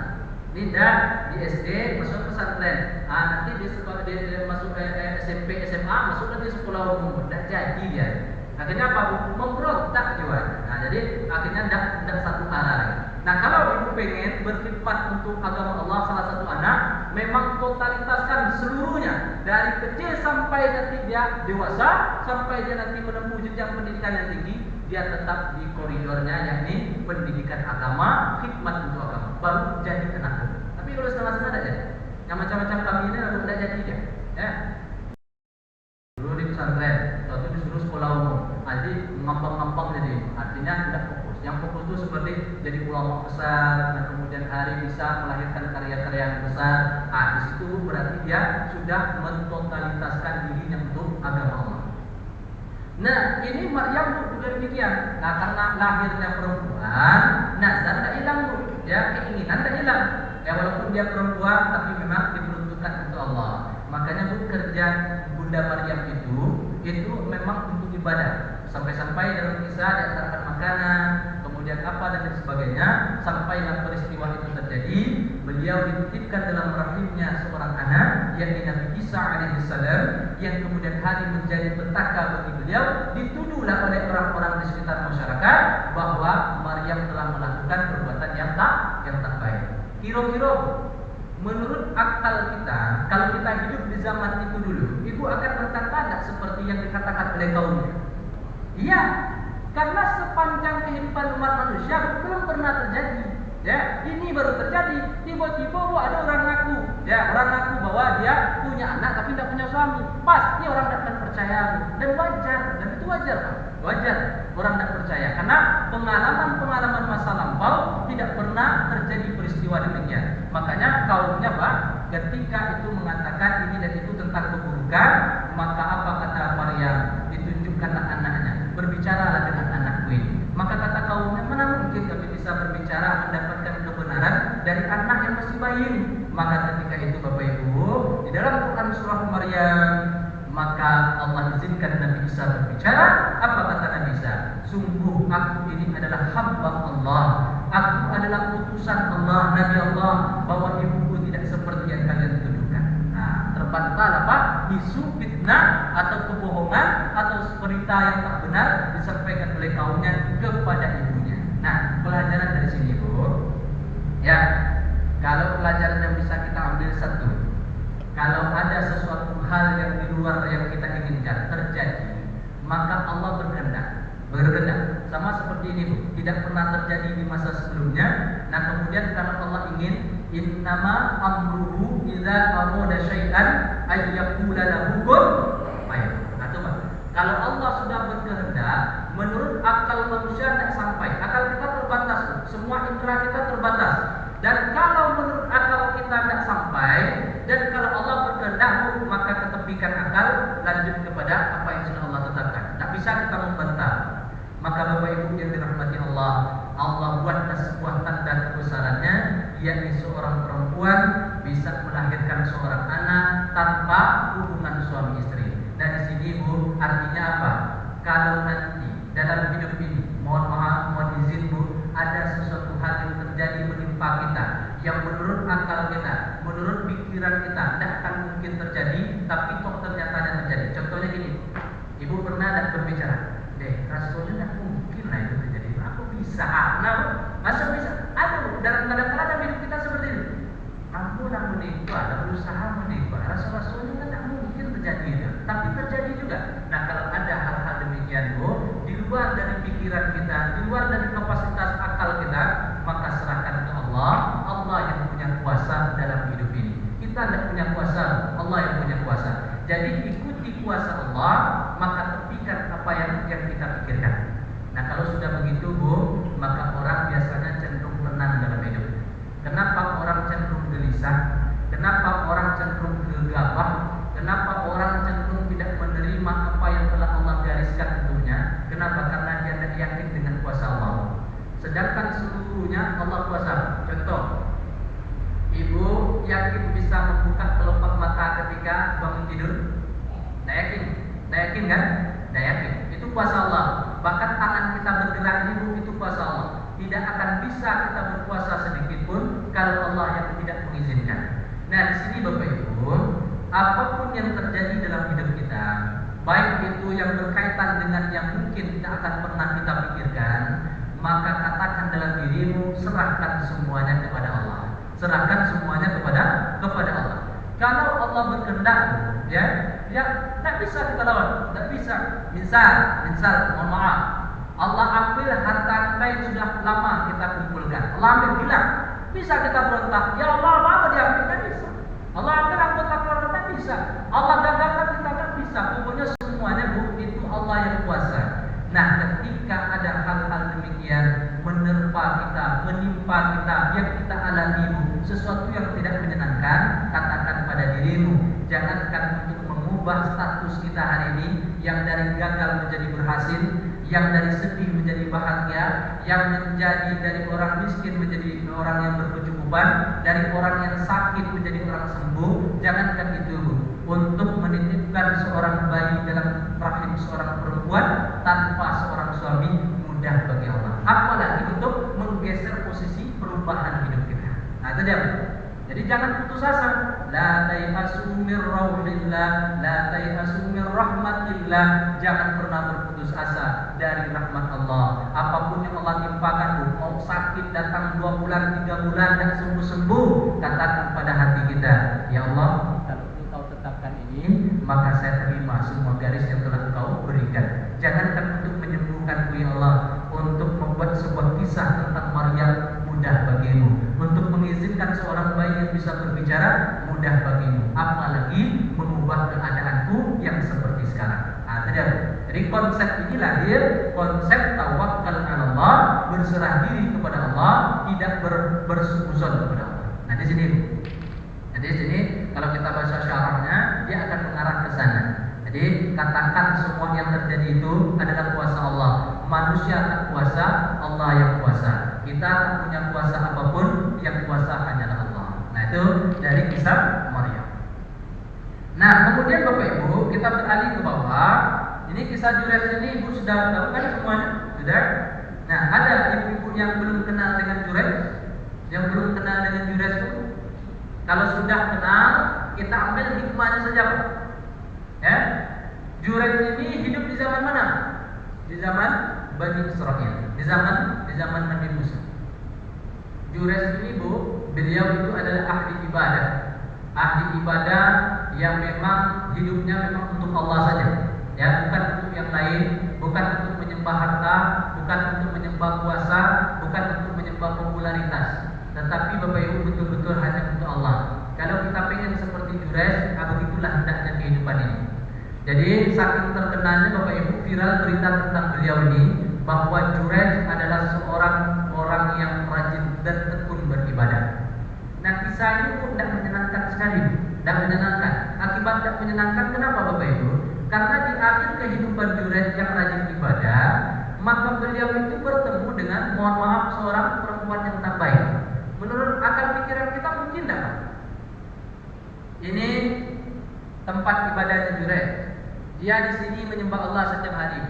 Tidak di SD masuk pesantren, nanti di sekolah dia masuk SMP SMA masuk nanti sekolah umum, tidak jadi dia. Akhirnya apa Bu? Memberontak jiwa. Nah jadi akhirnya tidak satu arah lagi. Nah kalau ibu pengen berkhidmat untuk agama Allah salah satu anak, memang totalitaskan seluruhnya dari kecil sampai nanti dia dewasa, sampai dia nanti menempuh jenjang pendidikan yang tinggi, dia tetap di koridornya yakni pendidikan agama, khidmat untuk agama, baru jadi anak. Tapi kalau setengah-setengah tidak jadi. Yang macam-macam kami ini lalu tidak jadi dia. Ya. Dulu di pesantren, waktu disuruh sekolah umum, nanti ngampang-ngampang jadi, artinya tidak fokus. Yang fokus itu seperti jadi ulama besar, dan kemudian hari bisa melahirkan karya-karya yang besar. Di situ berarti dia sudah mentotalitaskan dirinya untuk agama Allah. Nah, ini Maryam juga demikian. Nah, karena lahirnya perempuan, nazar tidak hilang, ya keinginan tidak hilang. Ya walaupun dia perempuan, tapi memang diperuntukkan untuk Allah. Makanya kerja Bunda Maryam itu memang untuk ibadah. Sampai-sampai dalam kisah diantarkan makanan, kemudian apa dan lain sebagainya, sampailah peristiwa itu terjadi. Beliau dititipkan dalam rahimnya seorang anak, yakni Nabi Isa alaihissalam, yang kemudian hari menjadi petaka bagi beliau. Dituduhlah oleh orang-orang di sekitar masyarakat bahwa Maryam telah melakukan perbuatan yang tak baik. Kira-kira menurut akal kita, kalau kita hidup di zaman itu dulu, ibu akan berkata tidak seperti yang dikatakan oleh kaumnya? Iya, karena sepanjang kehidupan umat manusia belum pernah terjadi. Ya, ini baru terjadi. Tiba-tiba ada orang ngaku, orang ngaku bahwa dia punya anak tapi tidak punya suami. Pasti orang tidak akan percaya, dan wajar, dan itu wajar, Pak. Wajar orang tidak percaya karena pengalaman-pengalaman masa lampau tidak pernah terjadi peristiwa demikian. Makanya kaumnya, Pak, ketika itu mengatakan ini dan itu tentang keburukan, maka apa kata Maryam? Ditunjukkanlah anaknya, berbicaralah dengan anakku ini. Maka kata kaumnya, mana mungkin kami bisa berbicara mendapatkan kebenaran dari anak yang masih bayi ini? Maka ketika itu Bapak Ibu, di dalam Quran surah Maryam, maka Allah izinkan Nabi Isa berbicara. Apa kata Nabi Isa? Sungguh aku ini adalah hamba Allah, aku adalah utusan Allah, Nabi Allah, bahwa ibuku tidak seperti yang kalian tuduhkan. Nah, terbantah apa? Isu fitnah atau kebohongan atau berita yang tak benar disampaikan oleh kaumnya kepada ibunya. Nah, pelajaran dari sini, Bu. Ya, kalau pelajaran yang bisa kita ambil satu, kalau ada sesuatu hal yang di luar yang kita inginkan terjadi, maka Allah berkehendak. Sama seperti ini, Bu. Tidak pernah terjadi di masa sebelumnya. Nah, kemudian kalau Allah ingin, innama amruhu idza arada syai'an ay yaqula lahu kun fayakun. Nah, coba. Kalau Allah sudah berkehendak, menurut akal manusia tidak sampai. Akal kita terbatas, semua indera kita terbatas. Dan kalau menurut akal kita tidak sampai, dan kalau Allah berkehendak, maka ketepikan akal, lanjut kepada apa yang sudah Allah tetapkan. Tak bisa kita membantah. Maka Bapak Ibu yang dirahmati Allah, Allah buatlah sebuah tanda kebesarannya, yakni seorang perempuan bisa melahirkan seorang anak tanpa hubungan suami istri. Nah, di sini, Bu, artinya apa? Kalau nanti dalam hidup ini, mohon maaf, mohon izin, Bu, ada sesuatu hal yang terjadi menimpa kita, yang menurut akal kita, menurut pikiran kita tidak akan mungkin terjadi, tapi toh ternyata terjadi. Contohnya gini, Ibu pernah tidak berbicara, rasanya tidak mungkin lah itu terjadi. Aku bisa, masa bisa? Aduh, dalam kadang-kadang hidup kita seperti itu. Kamu nak menikah, ada berusaha menikah, rasa-rasanya tidak mungkin terjadi, tapi terjadi juga. Nah, kalau ada hal-hal demikian, Bu, di luar dari pikiran kita, di luar dari kapasitas akal kita, maka serahkan ke Allah. Allah yang punya kuasa dalam hidup ini. Kita tidak punya kuasa, Allah yang punya kuasa. Jadi ikuti kuasa Allah, maka tepikan apa yang kita pikirkan. Nah, kalau sudah begitu, Bu, maka orang biasanya cenderung tenang dalam hidup. Kenapa orang cenderung gelisah? Kenapa orang cenderung gegabah? Kenapa orang cenderung tidak menerima apa yang telah Allah gariskan untuknya? Kenapa? Karena dia tidak yakin dengan kuasa Allah. Sedangkan seluruhnya Allah kuasa. Contoh, Ibu yakin bisa membuka kelopak mata ketika bangun tidur? Tidak yakin? Tidak yakin kan? Tidak yakin. Itu kuasa Allah. Bahkan tangan kita bergerak ini, Bu, itu kuasa Allah. Tidak akan bisa kita berpuasa sedikit pun kalau Allah yang tidak mengizinkan. Nah, di sini Bapak Ibu, apapun yang terjadi dalam hidup kita, baik itu yang berkaitan dengan yang mungkin tidak akan pernah kita pikirkan, maka katakan dalam dirimu, serahkan semuanya kepada Allah. Serahkan semuanya kepada Allah. Kalau Allah berkehendak, ya tidak bisa kita lawan, tidak bisa. Misal, mohon maaf, Allah ambil harta kita yang sudah lama kita kumpulkan. Allah ambil hilang. Bisa kita berontak, ya Allah, apa diambil? Tidak bisa. Allah ambil anggota keluarga, tidak bisa. Allah gagalkan kita, tidak bisa. Pokoknya semuanya, Bu, itu Allah yang kuasa. Nah, ketika ada hal-hal demikian menerpa kita, menimpa kita, yang kita alami, Bu, sesuatu yang tidak menyenangkan, katakan pada dirimu, jangankan untuk mengubah status kita hari ini yang dari gagal menjadi berhasil, yang dari sedih menjadi bahagia, yang menjadi dari orang miskin menjadi orang yang berkecukupan, dari orang yang sakit menjadi orang sembuh. Jangankan itu, Bu, untuk menitipkan seorang bayi dalam rahim seorang perempuan tanpa suami mudah bagi Allah. Apalagi untuk menggeser posisi perubahan hidup kita. Nah, itu dia. Jadi jangan putus asa. La taihasu mir rauhillah, la taihasu mir rahmatillah. Jangan pernah berputus asa dari rahmat Allah. Apapun yang Allah timpakan, mau sakit datang 2 bulan, 3 bulan dan sembuh-sembuh, katakan pada hati kita, ya Allah, kalau Engkau tetapkan ini, maka saya terima semua garis yang telah Engkau berikan. Jangankan untuk menyembuhkan ya Allah, untuk membuat sebuah kisah tentang Maryam mudah bagimu, untuk mengizinkan seorang bayi yang bisa berbicara mudah bagimu, apalagi mengubah keadaanku yang seperti sekarang. Jadi konsep ini lahir, konsep tawakal ala Allah, berserah diri kepada Allah, tidak bersuuzon kepada Allah. Nah di sini, kalau kita baca syarahnya, dia akan mengarah ke sana. Jadi katakan semua yang terjadi itu adalah kuasa Allah. Manusia tak kuasa, Allah yang kuasa. Kita tak punya kuasa apapun, yang kuasa hanyalah Allah. Nah itu dari kisah Maryam. Nah kemudian Bapak Ibu, kita beralih ke bawah. Ini kisah Jures ini Ibu sudah tahu kan semuanya? Sudah? Nah ada ibu-ibu yang belum kenal dengan Jures? Yang belum kenal dengan Jures itu? Kalau sudah kenal, kita ambil hikmahnya saja Pak. Ya, Jures ini hidup di zaman mana? Di zaman Bani Israil, di zaman Nabi Musa. Jures ini beliau itu adalah ahli ibadah yang memang hidupnya memang untuk Allah saja, ya, bukan untuk yang lain, bukan untuk menyembah harta, bukan untuk menyembah kuasa, bukan untuk menyembah popularitas, tetapi Bapak Ibu betul-betul hanya untuk Allah. Kalau kita pengen seperti Jures, begitulah hendaknya kehidupan ini. Jadi saking terkenalnya Bapak Ibu viral berita tentang beliau ini, bahwa Jures adalah seorang orang yang rajin dan tekun beribadah. Nah kisah ini tidak menyenangkan sekali, tidak menyenangkan. Akibat tidak menyenangkan kenapa Bapak Ibu? Karena di akhir kehidupan Jures yang rajin ibadah, maka beliau itu bertemu dengan, mohon maaf, seorang perempuan yang tak baik. Menurut akal pikiran kita mungkin tidak. Ini tempat ibadahnya Jures. Dia di sini menyembah Allah setiap hari.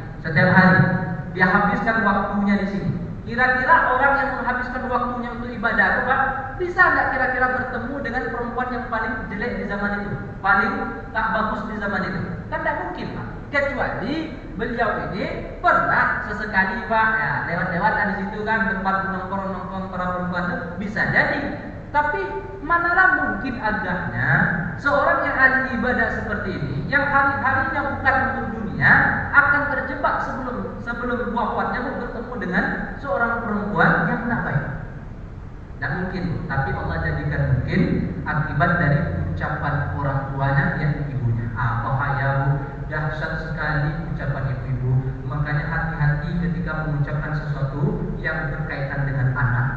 Dia habiskan waktunya di sini. Kira-kira orang yang menghabiskan waktunya untuk ibadah, Pak, bisa nggak kira-kira bertemu dengan perempuan yang paling jelek di zaman itu, paling tak bagus di zaman itu? Kan tidak mungkin, Pak. Kecuali beliau ini pernah sesekali, Pak, ya, lewat-lewat di situ kan tempat nongkrong para perempuan itu bisa jadi. Tapi manalah mungkin agaknya seorang yang ahli ibadah seperti ini, yang hari-harinya bukan untuk dunia, akan terjebak sebelum wafatnya bertemu dengan seorang perempuan yang tak baik. Tidak mungkin, tapi Allah jadikan mungkin akibat dari ucapan orang tuanya yang ibunya. Bahayahu, dahsyat sekali ucapan ibu-ibu. Makanya hati-hati ketika mengucapkan sesuatu yang berkaitan dengan anak.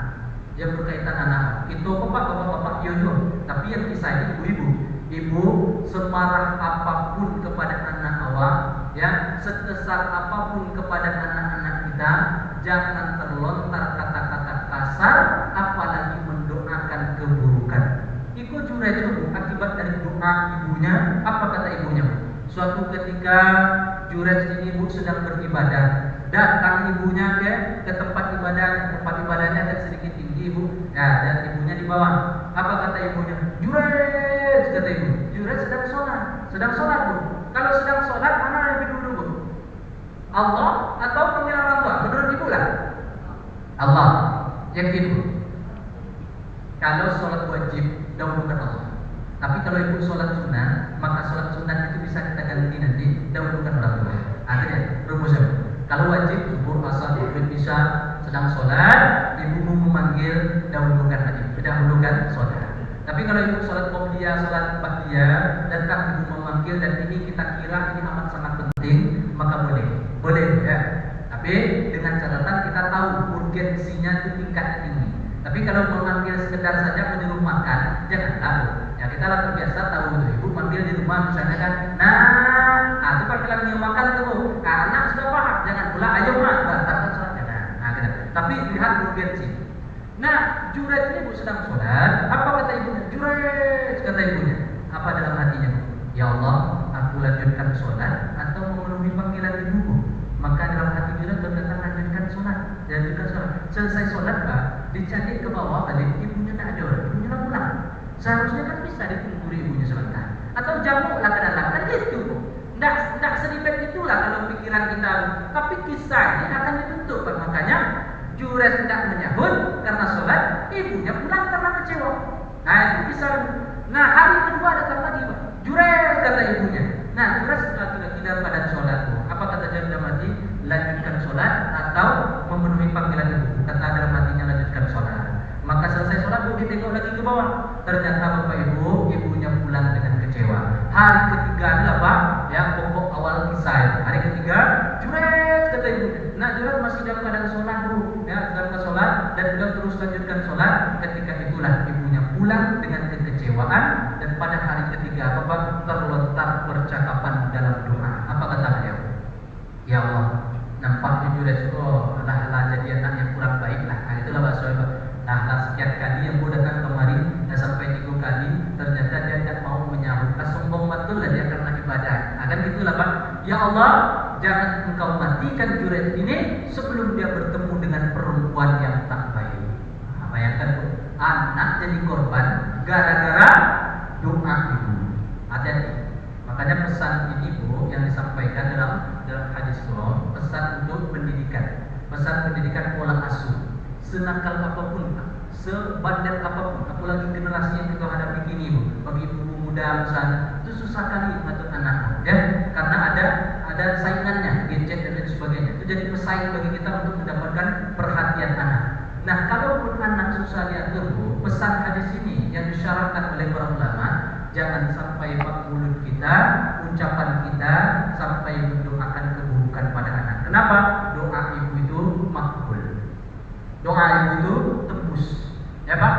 Yang berkaitan anak itu bapak-bapak yoyo, tapi yang kisah ini ibu-ibu. Ibu semarah apapun kepada anak awak, ya, sekesar apapun kepada anak-anak kita, jangan terlontar kata-kata kasar, apalagi mendoakan keburukan. Ikut Jures itu akibat dari doa ibunya. Apa kata ibunya? Suatu ketika Jures ini sedang beribadah, datang ibunya ke tempat ibadahnya agak sedikit tinggi ya, dan ibunya di bawah. Apa kata ibunya? Jures, kata ibu. Jures sedang sholat Bu. Kalau sedang sholat mana lebih dulu Bu? Allah atau panggilan orang tua? Menurut ibu lah Allah. Yakin Bu? Kalau sholat wajib dahulukan Allah. Tapi kalau ibu sholat sunnah, maka sholat sunnah itu bisa kita ganti nanti dahulukan orang tua. Akhirnya rumusnya. Kalau wajib subuh, asar, maghrib, isya, sedang sholat, ibumu memanggil, dahulukan sholat. Tapi kalau ibu sholat qobliyah, sholat ba'diyah, datang ibu memanggil dan ini kita kira ini amat sangat penting, maka boleh ya. Tapi dengan catatan kita tahu urgensinya itu tingkatnya tinggi. Tapi kalau memanggil sekedar saja menyuruh makan, jangan tahu. Ya kita lah terbiasa tahu ibu manggil di rumah misalnya kan, itu panggilan menyuruh makan tuh, karena sudah paham, jangan pula ayo batalkan sholat jangan. Gitu. Tapi lihat urgensi. Nah, Jures ini sedang sholat. Apa kata ibunya? Jures, kata ibunya. Apa dalam hatinya? Ya Allah, aku lanjutkan sholat atau memenuhi panggilan ibuku. Maka dalam hati Jures berkata, sholat, dilanjutkan sholat. Selesai sholat Pak, dicari ke bawah balik, ibunya tak ada, ibunya tak pulang. Seharusnya kan bisa ditunggu ibunya sebentar, atau jamuklah ke dalam, kan gitu. Tidak seribet itulah kalau pikiran kita. Tapi kisah ini akan ditutup, makanya Jures tidak menyahut karena sholat, ibunya pulang karena kecewa. Nah itu kisah. Nah hari kedua datang lagi Pak, Jures kata ibunya. Nah Jures tidak pada sholat. Apa kata dia dalam hati? Lanjutkan sholat atau memenuhi panggilan ibu. Kata dalam hatinya lanjutkan sholat. Maka selesai sholat Bu ditengok lagi ke bawah. Ternyata Bapak Ibu, ibunya pulang dengan kecewa. Hari ketiga adalah Pak, ya pokok awal kisah. Hari ketiga, Jures kata ibunya. Nah Jures masih dalam keadaan sholat Bu, ya dalam sholat dan beliau terus lanjutkan sholat. Ketika itulah ibunya pulang dengan kekecewaan dan pada hari ketiga Bapak terlontar percakapan dalam doa. Apa kata beliau? Ya Allah, nampaknya Jures lah jadi anak yang kurang baik lah. Nah itulah Pak Soebah. Nah sekian kali yang mau datang kemari sampai 3 kali, ternyata dia tidak mau menyahut. Sombong betul lah dia karena ibadah. Akan gitulah Pak. Ya Allah, jangan engkau matikan Jures ini sebelum dia bertemu dengan perempuan yang tak baik. Nah, bayangkan Bu, anak jadi korban gara-gara doa ibu. Hati-hati. Makanya pesan ini Bu yang disampaikan dalam hadis Quran, pesan untuk pendidikan, pesan pendidikan pola asuh. Senakal apapun, sebandet apapun, apalagi generasi yang kita hadapi kini Bu, bagi ibu muda misalnya, itu susah kali mengatur anak, ya, karena ada saingannya, gadget dan lain sebagainya. Itu jadi pesaing bagi kita untuk mendapatkan perhatian anak. Nah, kalaupun anak susah diatur Bu, pesan hadis ini yang disyaratkan oleh para ulama, jangan sampai mulut kita, ucapan kita sampai mendoakan keburukan pada anak. Kenapa? Doa ibu itu makbul. Doa ibu itu tembus. Ya Pak,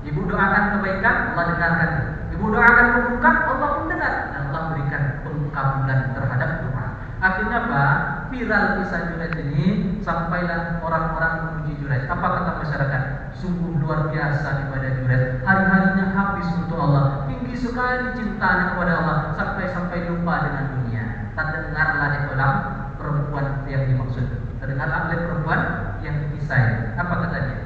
ibu doakan kebaikan, Allah dengarkan. Ibu doakan keburukan, Allah pun dengar dan Allah berikan pengkabulan terhadap doa. Akhirnya Pak, viral kisah Jures ini, sampailah orang-orang memuji Jures. Apa kata masyarakat? Sungguh luar biasa ibadah Jures. Hari-harinya habis untuk Allah. Tinggi sekali cintanya kepada Allah sampai lupa dengan dunia. Tak dengarlah di dalam perempuan yang dimaksud. Terdengarlah oleh perempuan yang dikisah. Apa katanya?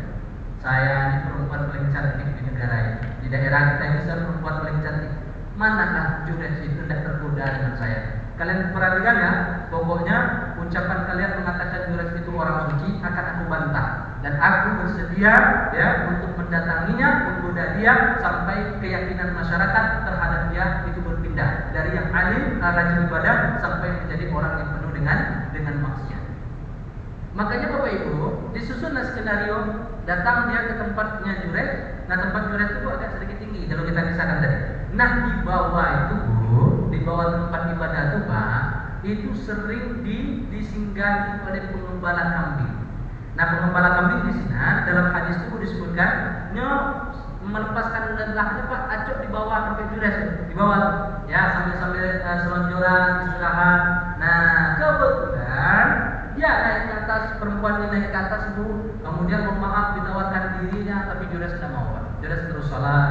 Saya ini perempuan paling cantik di negara ini. Di daerah kita ini saya perempuan paling cantik. Manakah Jures itu tidak tergoda dengan saya? Kalian perhatikan ya, pokoknya ucapan kalian mengatakan Jures itu orang suci akan aku bantah dan aku bersedia ya untuk mendatanginya, menggoda dia sampai keyakinan masyarakat terhadap dia itu berpindah dari yang alim rajin ibadah sampai menjadi orang yang penuh dengan maksiat. Makanya Bapak Ibu, disusunlah skenario datang dia ke tempatnya Jures. Nah tempat Jures itu agak sedikit tinggi kalau kita kisahkan tadi. Nah di bawah itu Bu, di bawah tempat ibadah itu Pak, itu sering disinggahi oleh pengembala kambing. Nah pengembala kambing di sini dalam hadis itu disebutkan melepaskan lelahnya Pak, acok di bawah sampai Jures, di bawah ya sambil selonjoran istirahat. Nah kebetulan dia naik ke atas, perempuan ini naik ke atas Bu, kemudian memaaf ditawarkan dirinya, tapi Jures tidak mau Pak. Jures terus salat,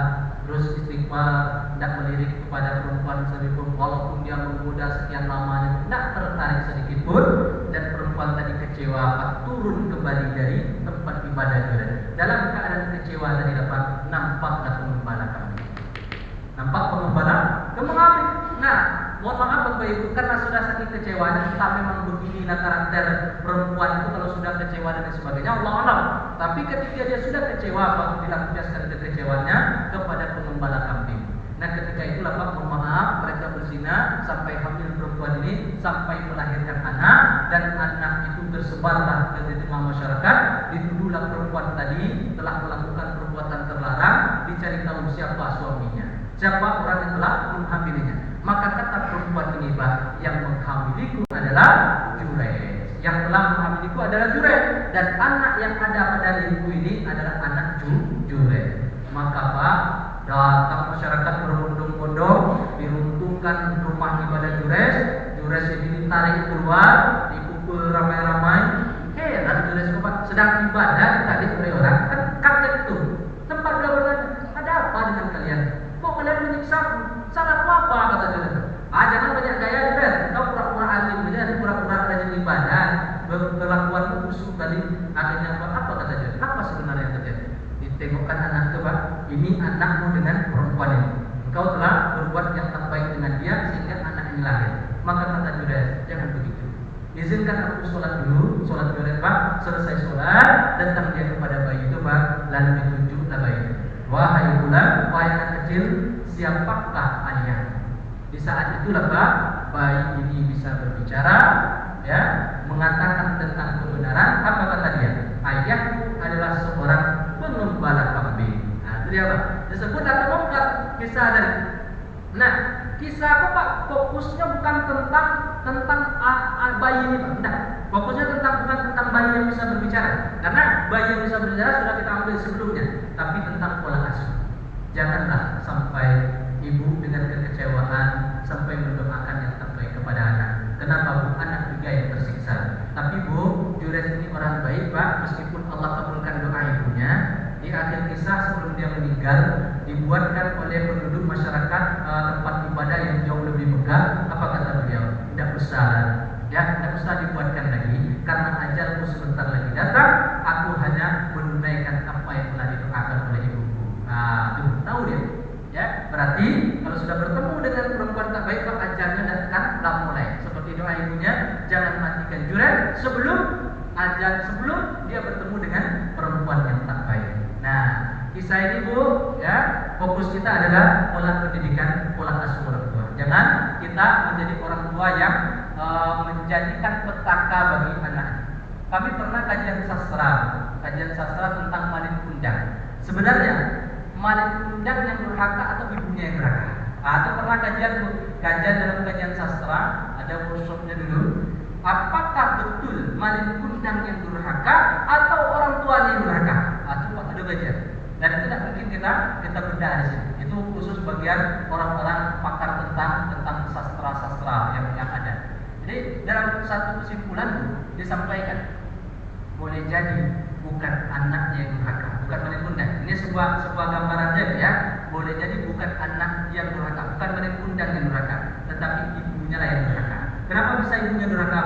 terus istighfar, tidak melirik kepada perempuan sedikit pun, walaupun dia menggoda sekian lamanya, tidak tertarik sedikit pun. Dan perempuan tadi kecewa Pak, turun kembali dari tempat ibadah Jures. Dalam keadaan kecewa tadi dapat nampaklah pengembala kami. Nampak pengembala kambing. Nah, mohon maaf Bapak Ibu, karena sudah saking kecewanya, entah memang beginilah karakter perempuan itu kalau sudah kecewa dan sebagainya, Allah alam. Tapi ketika dia sudah kecewa, Pak, dilampiaskan kekecewaannya kepada pengembala kambing. Nah, ketika itulah Pak, mohon maaf, mereka berzina sampai hamil perempuan ini, sampai melahirkan anak, dan anak itu tersebarlah ke tengah masyarakat. Dituduhlah perempuan tadi telah melakukan perbuatan terlarang, dicari tahu siapa suaminya, siapa orang yang telah menghamilinya. Maka kata perempuan ini Pak, yang menghamiliku adalah Jures, yang telah menghamiliku adalah Jures, dan anak yang ada pada ibu ini adalah anak Jures. Maka Pak, datang masyarakat berbondong-bondong, diruntuhkan rumah ibadah Jures. Jures ini ditarik keluar, dipukul ramai-ramai. Heran Jures Pak, sedang ibadah ditarik oleh orang, kan kaget tuh. Tempat beliau bertanya, ada apa dengan kalian? Kok kalian menyiksaku? Salahku apa? Kata Jures. Jangan banyak gaya Jures. Kau pura-pura alim saja, pura-pura rajin ibadah. Kelakuanmu busuk kali. Akhirnya apa kata dia? Apa sebenarnya yang terjadi? Ditengokkan anak itu, Pak. Ini anakmu dengan perempuan ini. Engkau telah berbuat yang tak baik dengan dia sehingga anak ini lahir. Maka kata Jurayj, jangan begitu. Izinkan aku sholat dulu, sholat Jurayj, Pak. Selesai sholat, datang dia kepada bayi itu, Pak. Lalu ditunjuklah bayi. Wahai bulan, wahai anak kecil, siapakah ayah? Di saat itulah, Pak, bayi ini bisa berbicara, ya, mengatakan tentang kebenaran. Apa kata dia? Ayahku adalah seorang pengembala kambing. Nah, itu dia, Pak. Disebut atau bukan kisah dari. Nah, kisah apa, Pak? Fokusnya bukan tentang bayi ini, Pak. Tidak. Fokusnya bukan tentang bayi yang bisa berbicara. Karena bayi yang bisa berbicara sudah kita ambil sebelumnya. Tapi tentang pola asuh. Janganlah sampai ibu dengan kekecewaan sampai mendoakan yang terbaik kepada anak. Kenapa, Bu? Anak juga yang tersiksa. Tapi Bu, Jurayj ini orang baik, Pak. Meskipun Allah kabulkan doa ibunya, di akhir kisah sebelum dia meninggal dibuatkan oleh penduduk masyarakat tempat ibadah yang jauh lebih megah. Apa kata beliau? Tidak usah, ya, tidak usah dibuatkan lagi karena ajalku sebentar lagi datang. Aku hanya menunaikan apa yang telah didoakan oleh ibuku. Nah, itu tahu dia. Ya, berarti kalau sudah bertemu dengan perempuan tak baik, Pak, ajalnya akan mulai. Seperti doa ibunya, jangan matikan Jurayj sebelum dia bertemu dengan perempuan yang tak baik. Nah, kisah ini, Bu, ya, fokus kita adalah pola pendidikan, pola asuh orang tua. Jangan kita menjadi orang tua yang menjadikan petaka bagi anak. Kami pernah kajian sastra tentang malin kundang. Sebenarnya malin kundang yang durhaka atau ibunya yang durhaka? Atau pernah kajian dalam kajian sastra, ada workshopnya dulu. Apakah betul malin kundang yang durhaka atau orang tuanya yang durhaka? Itu ada kajian. Dan itu tidak mungkin kita bedah di sini. Itu khusus bagian orang-orang pakar tentang sastra yang ada. Jadi dalam satu kesimpulan disampaikan, boleh jadi bukan anaknya yang durhaka, bukan malin kundang. Ini sebuah gambaran aja, ya. Boleh jadi bukan anak yang durhaka, bukan malin kundang yang durhaka, tetapi ibunya lah yang durhaka. Kenapa bisa ibunya durhaka?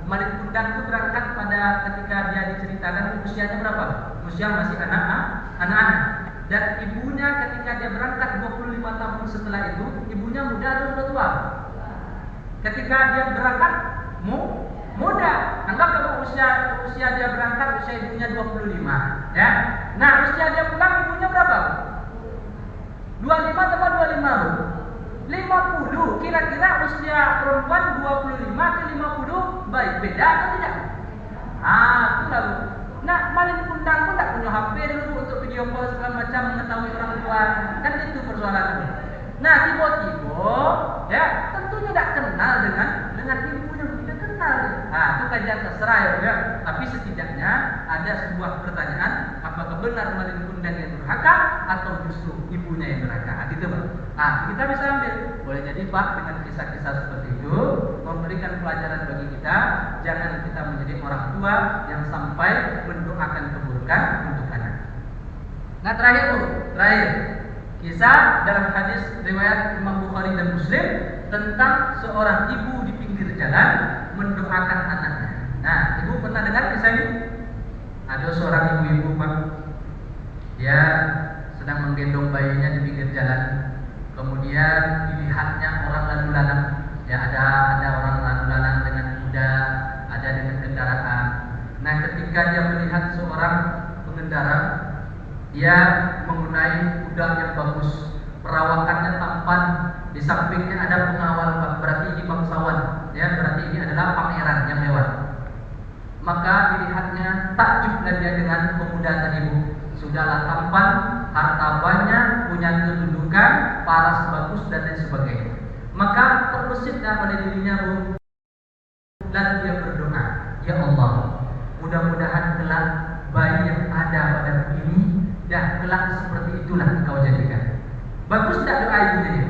Malin kundang itu berangkat pada ketika dia diceritakan usianya berapa? Usia masih anak-anak. Dan ibunya ketika dia berangkat 25 tahun setelah itu, ibunya muda atau sudah tua? Ketika dia berangkat muda. Anggap kalau usia dia berangkat, usia ibunya 25, ya. Nah, usia dia pulang ibunya berapa? 25 atau 25, Bu? 50. Kira-kira usia perempuan 25 ke 50 baik beda atau tidak? Itulah, Bu. Nah, malin kundang pun tak punya HP dulu untuk video call segala macam mengetahui orang tua. Kan itu persoalannya. Nah, tiba-tiba, ya, tentunya tidak kenal dengan ibunya, tidak kenal. Itu kajian sastra, ya. Tapi setidaknya ada sebuah pertanyaan, apakah benar malin kundang yang durhaka atau justru ibunya yang durhaka? Gitu, Pak. Kita bisa ambil. Boleh jadi, Pak, dengan kisah-kisah seperti itu memberikan pelajaran bagi kita. Jangan kita menjadi orang tua yang sampai mendoakan keburukan untuk anak. Nah, terakhir, Bu, kisah dalam hadis riwayat Imam Bukhari dan Muslim tentang seorang ibu di pinggir jalan mendoakan anaknya. Nah, ibu pernah dengar kisah ini? Ada seorang ibu-ibu, Pak, dia sedang menggendong bayinya di pinggir jalan. Kemudian dilihatnya orang lalu lalang. Ya, ada orang lalu lalang dengan kuda, ada dengan kendaraan. Nah, ketika dia melihat seorang pengendara, dia menggunakan kuda yang bagus, perawakannya tampan, di sampingnya ada pengawal, Pak. Berarti ini bangsawan, ya, berarti ini adalah pangeran yang mewah. Maka dilihatnya takjublah dia dengan pemuda tadi, Bu. Sudahlah tampan, harta banyak, punya kedudukan, paras bagus dan lain sebagainya. Maka terbesitlah pada dirinya, Bu, dan dia berdoa, ya Allah, mudah-mudahan kelak bayi yang ada pada ini dah kelak seperti itulah engkau jadikan. Bagus tidak doa ibunya?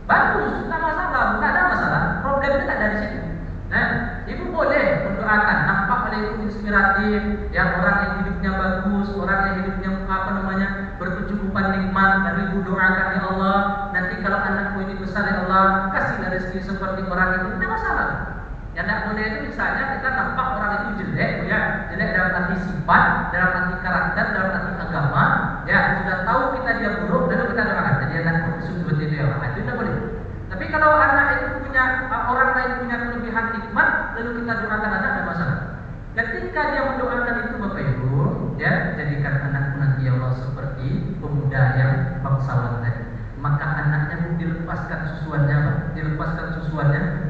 Bagus, tidak masalah, tidak ada masalah. Problemnya tak dari situ. Nah, ibu boleh mendoakan, nampak oleh ibu inspiratif, yang orang yang hidupnya bagus, orang yang hidupnya berkecukupan nikmat, dan ibu doakan, ya Allah, nanti kalau anakku ini besar, ya Allah, kasih rezeki seperti orang itu, tidak masalah. Yang tidak boleh itu misalnya kita nampak orang itu jelek, ya, jelek dalam arti sifat, dalam arti karakter, dalam arti agama, ya, sudah tahu kita dia buruk, lalu kita doakan, jadi anak seperti itu ya, itu tidak boleh. Tapi kalau anak itu punya orang lain punya kelebihan nikmat, lalu kita doakan anak, tidak masalah. Ketika dia mendoakan itu Bapak Ibu, ya, jadikan anakku nanti ya Allah seperti pemuda yang bangsawan tadi. Maka anaknya dilepaskan susuannya,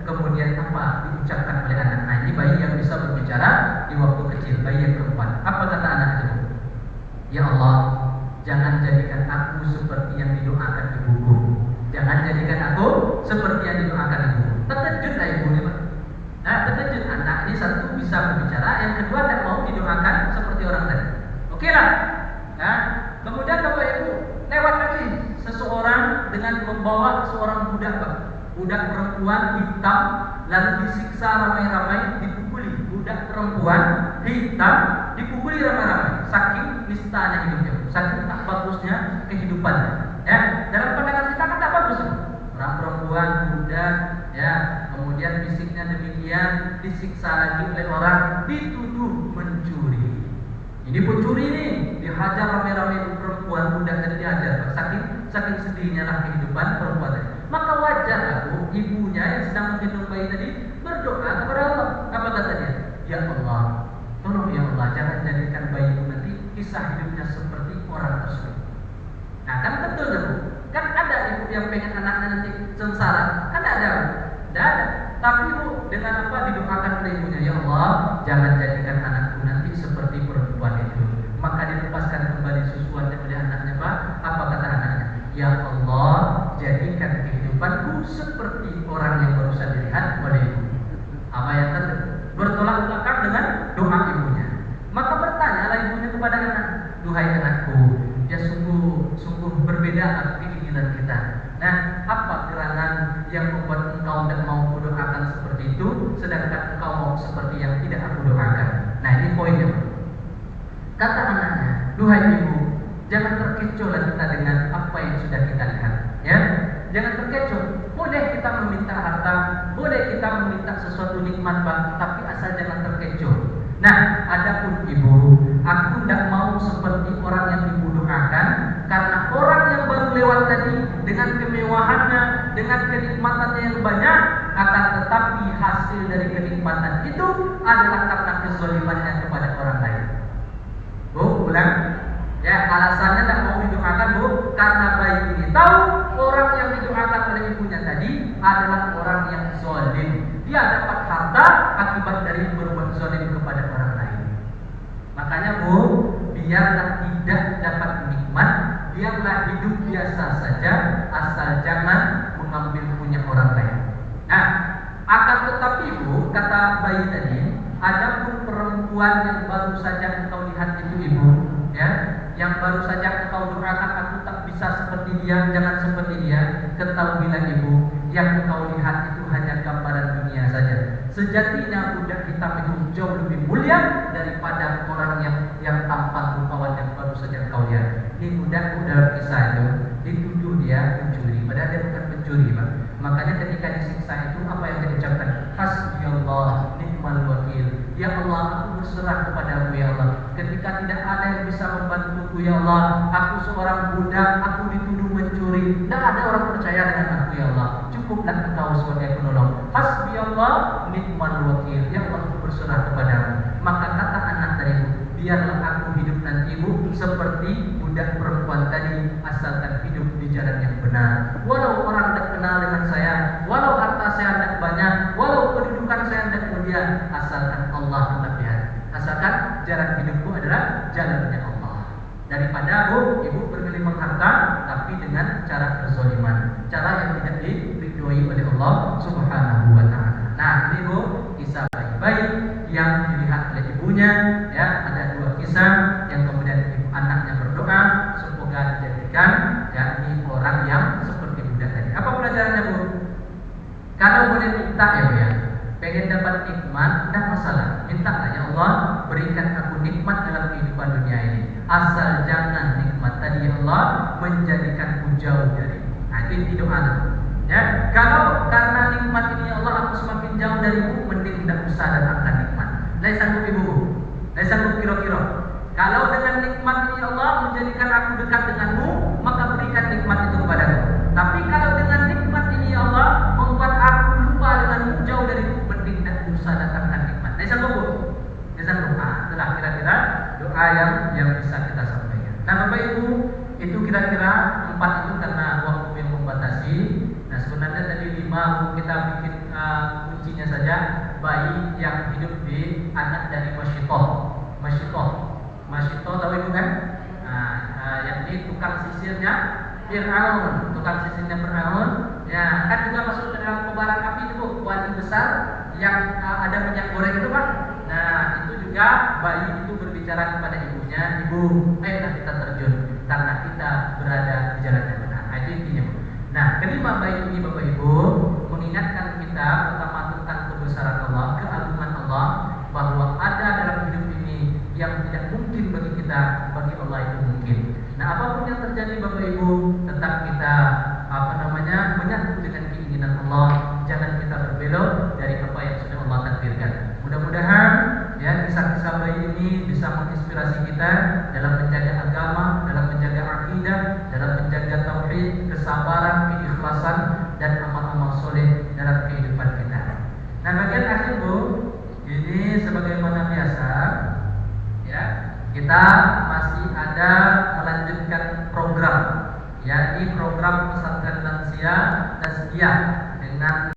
kemudian apa diucapkan oleh anak. Nah, ini bayi yang bisa berbicara di waktu kecil, bayi yang keempat. Apa kata anak itu? Ya Allah, jangan jadikan aku seperti yang didoakan ibuku. Jangan jadikan aku seperti yang didoakan ibuku. Terkejutlah ibu ini, Pak. Nah, terkejut anak ini satu bisa berbicara, yang kedua tidak mau didoakan seperti orang tadi. Oke lah. Nah, kemudian Bapak Ibu lewat lagi seseorang dengan membawa seorang budak, Pak. Budak perempuan hitam lalu disiksa ramai-ramai, dipukuli. Budak perempuan hitam dipukuli ramai-ramai, saking nistanya hidupnya, saking tak bagusnya kehidupannya. Ya, dalam pandangan kita kan tak bagus. Orang perempuan, budak, ya, kemudian fisiknya demikian, disiksa lagi oleh orang, dituduh mencuri. Ini pencuri nih, dihajar ramai-ramai perempuan, budak tadi dihajar, saking sedihnya lah kehidupan perempuan tadi. Maka wajar aku, ibunya yang sedang menggendong bayi tadi berdoa kepada Allah. Apa katanya? Ya Allah, tolong ya Allah, jangan jadikan bayiku nanti kisah hidupnya seperti orang tersebut. Nah, kan betul kan? Kan ada ibu yang pengen anaknya nanti sengsara, kan ada. Tidak ada. Tapi Bu, dengan apa didoakan oleh ibunya, ya Allah, jangan jadikan anakku nanti seperti perempuan itu. Maka dilepaskan kembali susuannya oleh anaknya, Pak. Apa kata anaknya? Ya Allah, jadikan kehidupanku seperti orang yang barusan dilihat oleh ibu. Apa yang terjadi? Bertolak belakang dengan doa ibunya. Maka bertanyalah ibunya kepada anak, duhai anakku, ya sungguh berbeda keinginan kita. Nah, apa gerangan yang membuat engkau tidak mau kudoakan seperti itu, sedangkan engkau mau seperti yang tidak aku doakan? Nah, ini poinnya. Kata anaknya, duhai ibu, jangan terkecoh kita dengan apa yang sudah kita lihat. Ya, jangan terkecoh. Boleh kita meminta harta, boleh kita meminta sesuatu nikmat, Pak, tapi asal jangan terkecoh. Nah, adapun ibu, aku tidak mau seperti orang yang ibu doakan, karena orang yang baru lewat tadi dengan kemewahannya, dengan kenikmatannya yang banyak, akan tetapi hasil dari kenikmatan itu adalah karena kezalimannya kepada orang lain. Bu, ulang. Ya, alasannya tidak mau didoakan, Bu, karena bayi ini tahu orang yang didoakan oleh ibunya tadi adalah orang yang zalim. Dia dapat harta akibat dari berbuat zalim kepada orang lain. Makanya Bu, biarlah tidak dapat nikmat, biarlah hidup biasa saja, asal jangan mengambil punya orang lain. Nah, akan tetapi Bu, kata bayi tadi, adapun perempuan yang baru saja engkau lihat itu ibu, ya, yang baru saja engkau doakan aku tak bisa seperti dia, jangan seperti dia, ketahuilah ibu, yang engkau lihat itu hanya gambaran dunia saja. Sejatinya budak hitam itu jauh lebih mulia daripada orang yang tampan rupawan yang baru saja engkau lihat. Ini budak dalam kisah itu dituduh dia mencuri, padahal dia bukan pencuri, Pak. Makanya ketika disiksa itu apa yang diucapkan? Hasbiyallah ni'mal wakil. Ya Allah, aku berserah kepadamu ya Allah. Ketika tidak ada yang bisa membantuku ya Allah, aku seorang budak, aku dituduh mencuri, tidak ada orang percaya dengan aku ya Allah. Cukuplah engkau sebagai penolong. Hasbiyallah ni'mal wakil. Ya Allah, aku berserah kepadamu. Maka kata anak tadi, biarlah aku hidup nanti ibu seperti budak perempuan tadi, asalkan hidup di jalan yang benar. Walau orang tidak kenal dengan saya, walau harta saya tidak banyak, walau kedudukan saya tidak mulia, asalkan Allah melihat, asalkan jalan hidupku adalah jalannya Allah. Daripada ibu bergelimang harta tapi dengan cara kezaliman, cara yang tidak diridhoi oleh Allah Subhanahu wa taala. Nah, ini Bu, kisah bayi-bayi yang dilihat oleh ibunya, ya, ada dua kisah yang kemudian ibu anaknya berdoa semoga dijadikan ya ini orang yang seperti budak tadi. Apa pelajarannya Bu? Kalau boleh minta ya Bu ya, pengen dapat nikmat tidak masalah, minta ya Allah berikan aku nikmat dalam kehidupan dunia ini, asal jangan nikmat tadi ya Allah menjadikanku jauh dari. Nah, ini doa. Ya, kalau karena nikmat ini ya Allah aku semakin jauh darimu, mending tidak usah datangkan nikmat. Lai sanggup ibu, lai sanggup kira-kira. Kalau dengan nikmat ini ya Allah menjadikan aku dekat denganmu, maka berikan nikmat itu kepadaku. Tapi kalau dengan nikmat ini ya Allah membuat aku lupa denganmu, jauh darimu, mending tidak usah datangkan nikmat. Lai sanggup bu? Lai sanggup. Itulah kira-kira doa yang bisa kita sampaikan. Nah Bapak Ibu, itu kira-kira 4 itu karena waktu yang membatasi. Nah sebenarnya tadi 5 kita bikin kuncinya saja, bayi yang hidup di anak dari Masyitoh tahu itu kan? Yang ini tukang sisirnya Fir'aun, ya kan juga masuk ke dalam kobaran api itu wali besar yang ada minyak goreng itu Pak. Nah itu juga bayi itu berbicara kepada ibunya, ibu, ayolah kita terjun karena kita berada di jalan yang benar. Itu intinya. Nah, kelima bayi ini Bapak Ibu mengingatkan kita pertama tentang kebesaran Allah, keagungan Allah, bahwa ada dalam hidup ini yang tidak mungkin bagi kita, bagi Allah itu mungkin. Nah, apapun yang terjadi Bapak Ibu, tetap kita menyatu dengan keinginan Allah, jangan kita berbelok dari apa yang sudah Allah takdirkan. Mudah-mudahan ya kisah-kisah bayi ini bisa menginspirasi kita dalam menjaga agama, dalam menjaga akidah, dalam menjaga tauhid, kesabaran, keikhlasan dan amal-amal soleh dalam kehidupan kita. Nah, bagian akhir Bu, ini sebagaimana biasa ya, kita masih ada melanjutkan program, yakni program pesantren lansia Tazkiyah dengan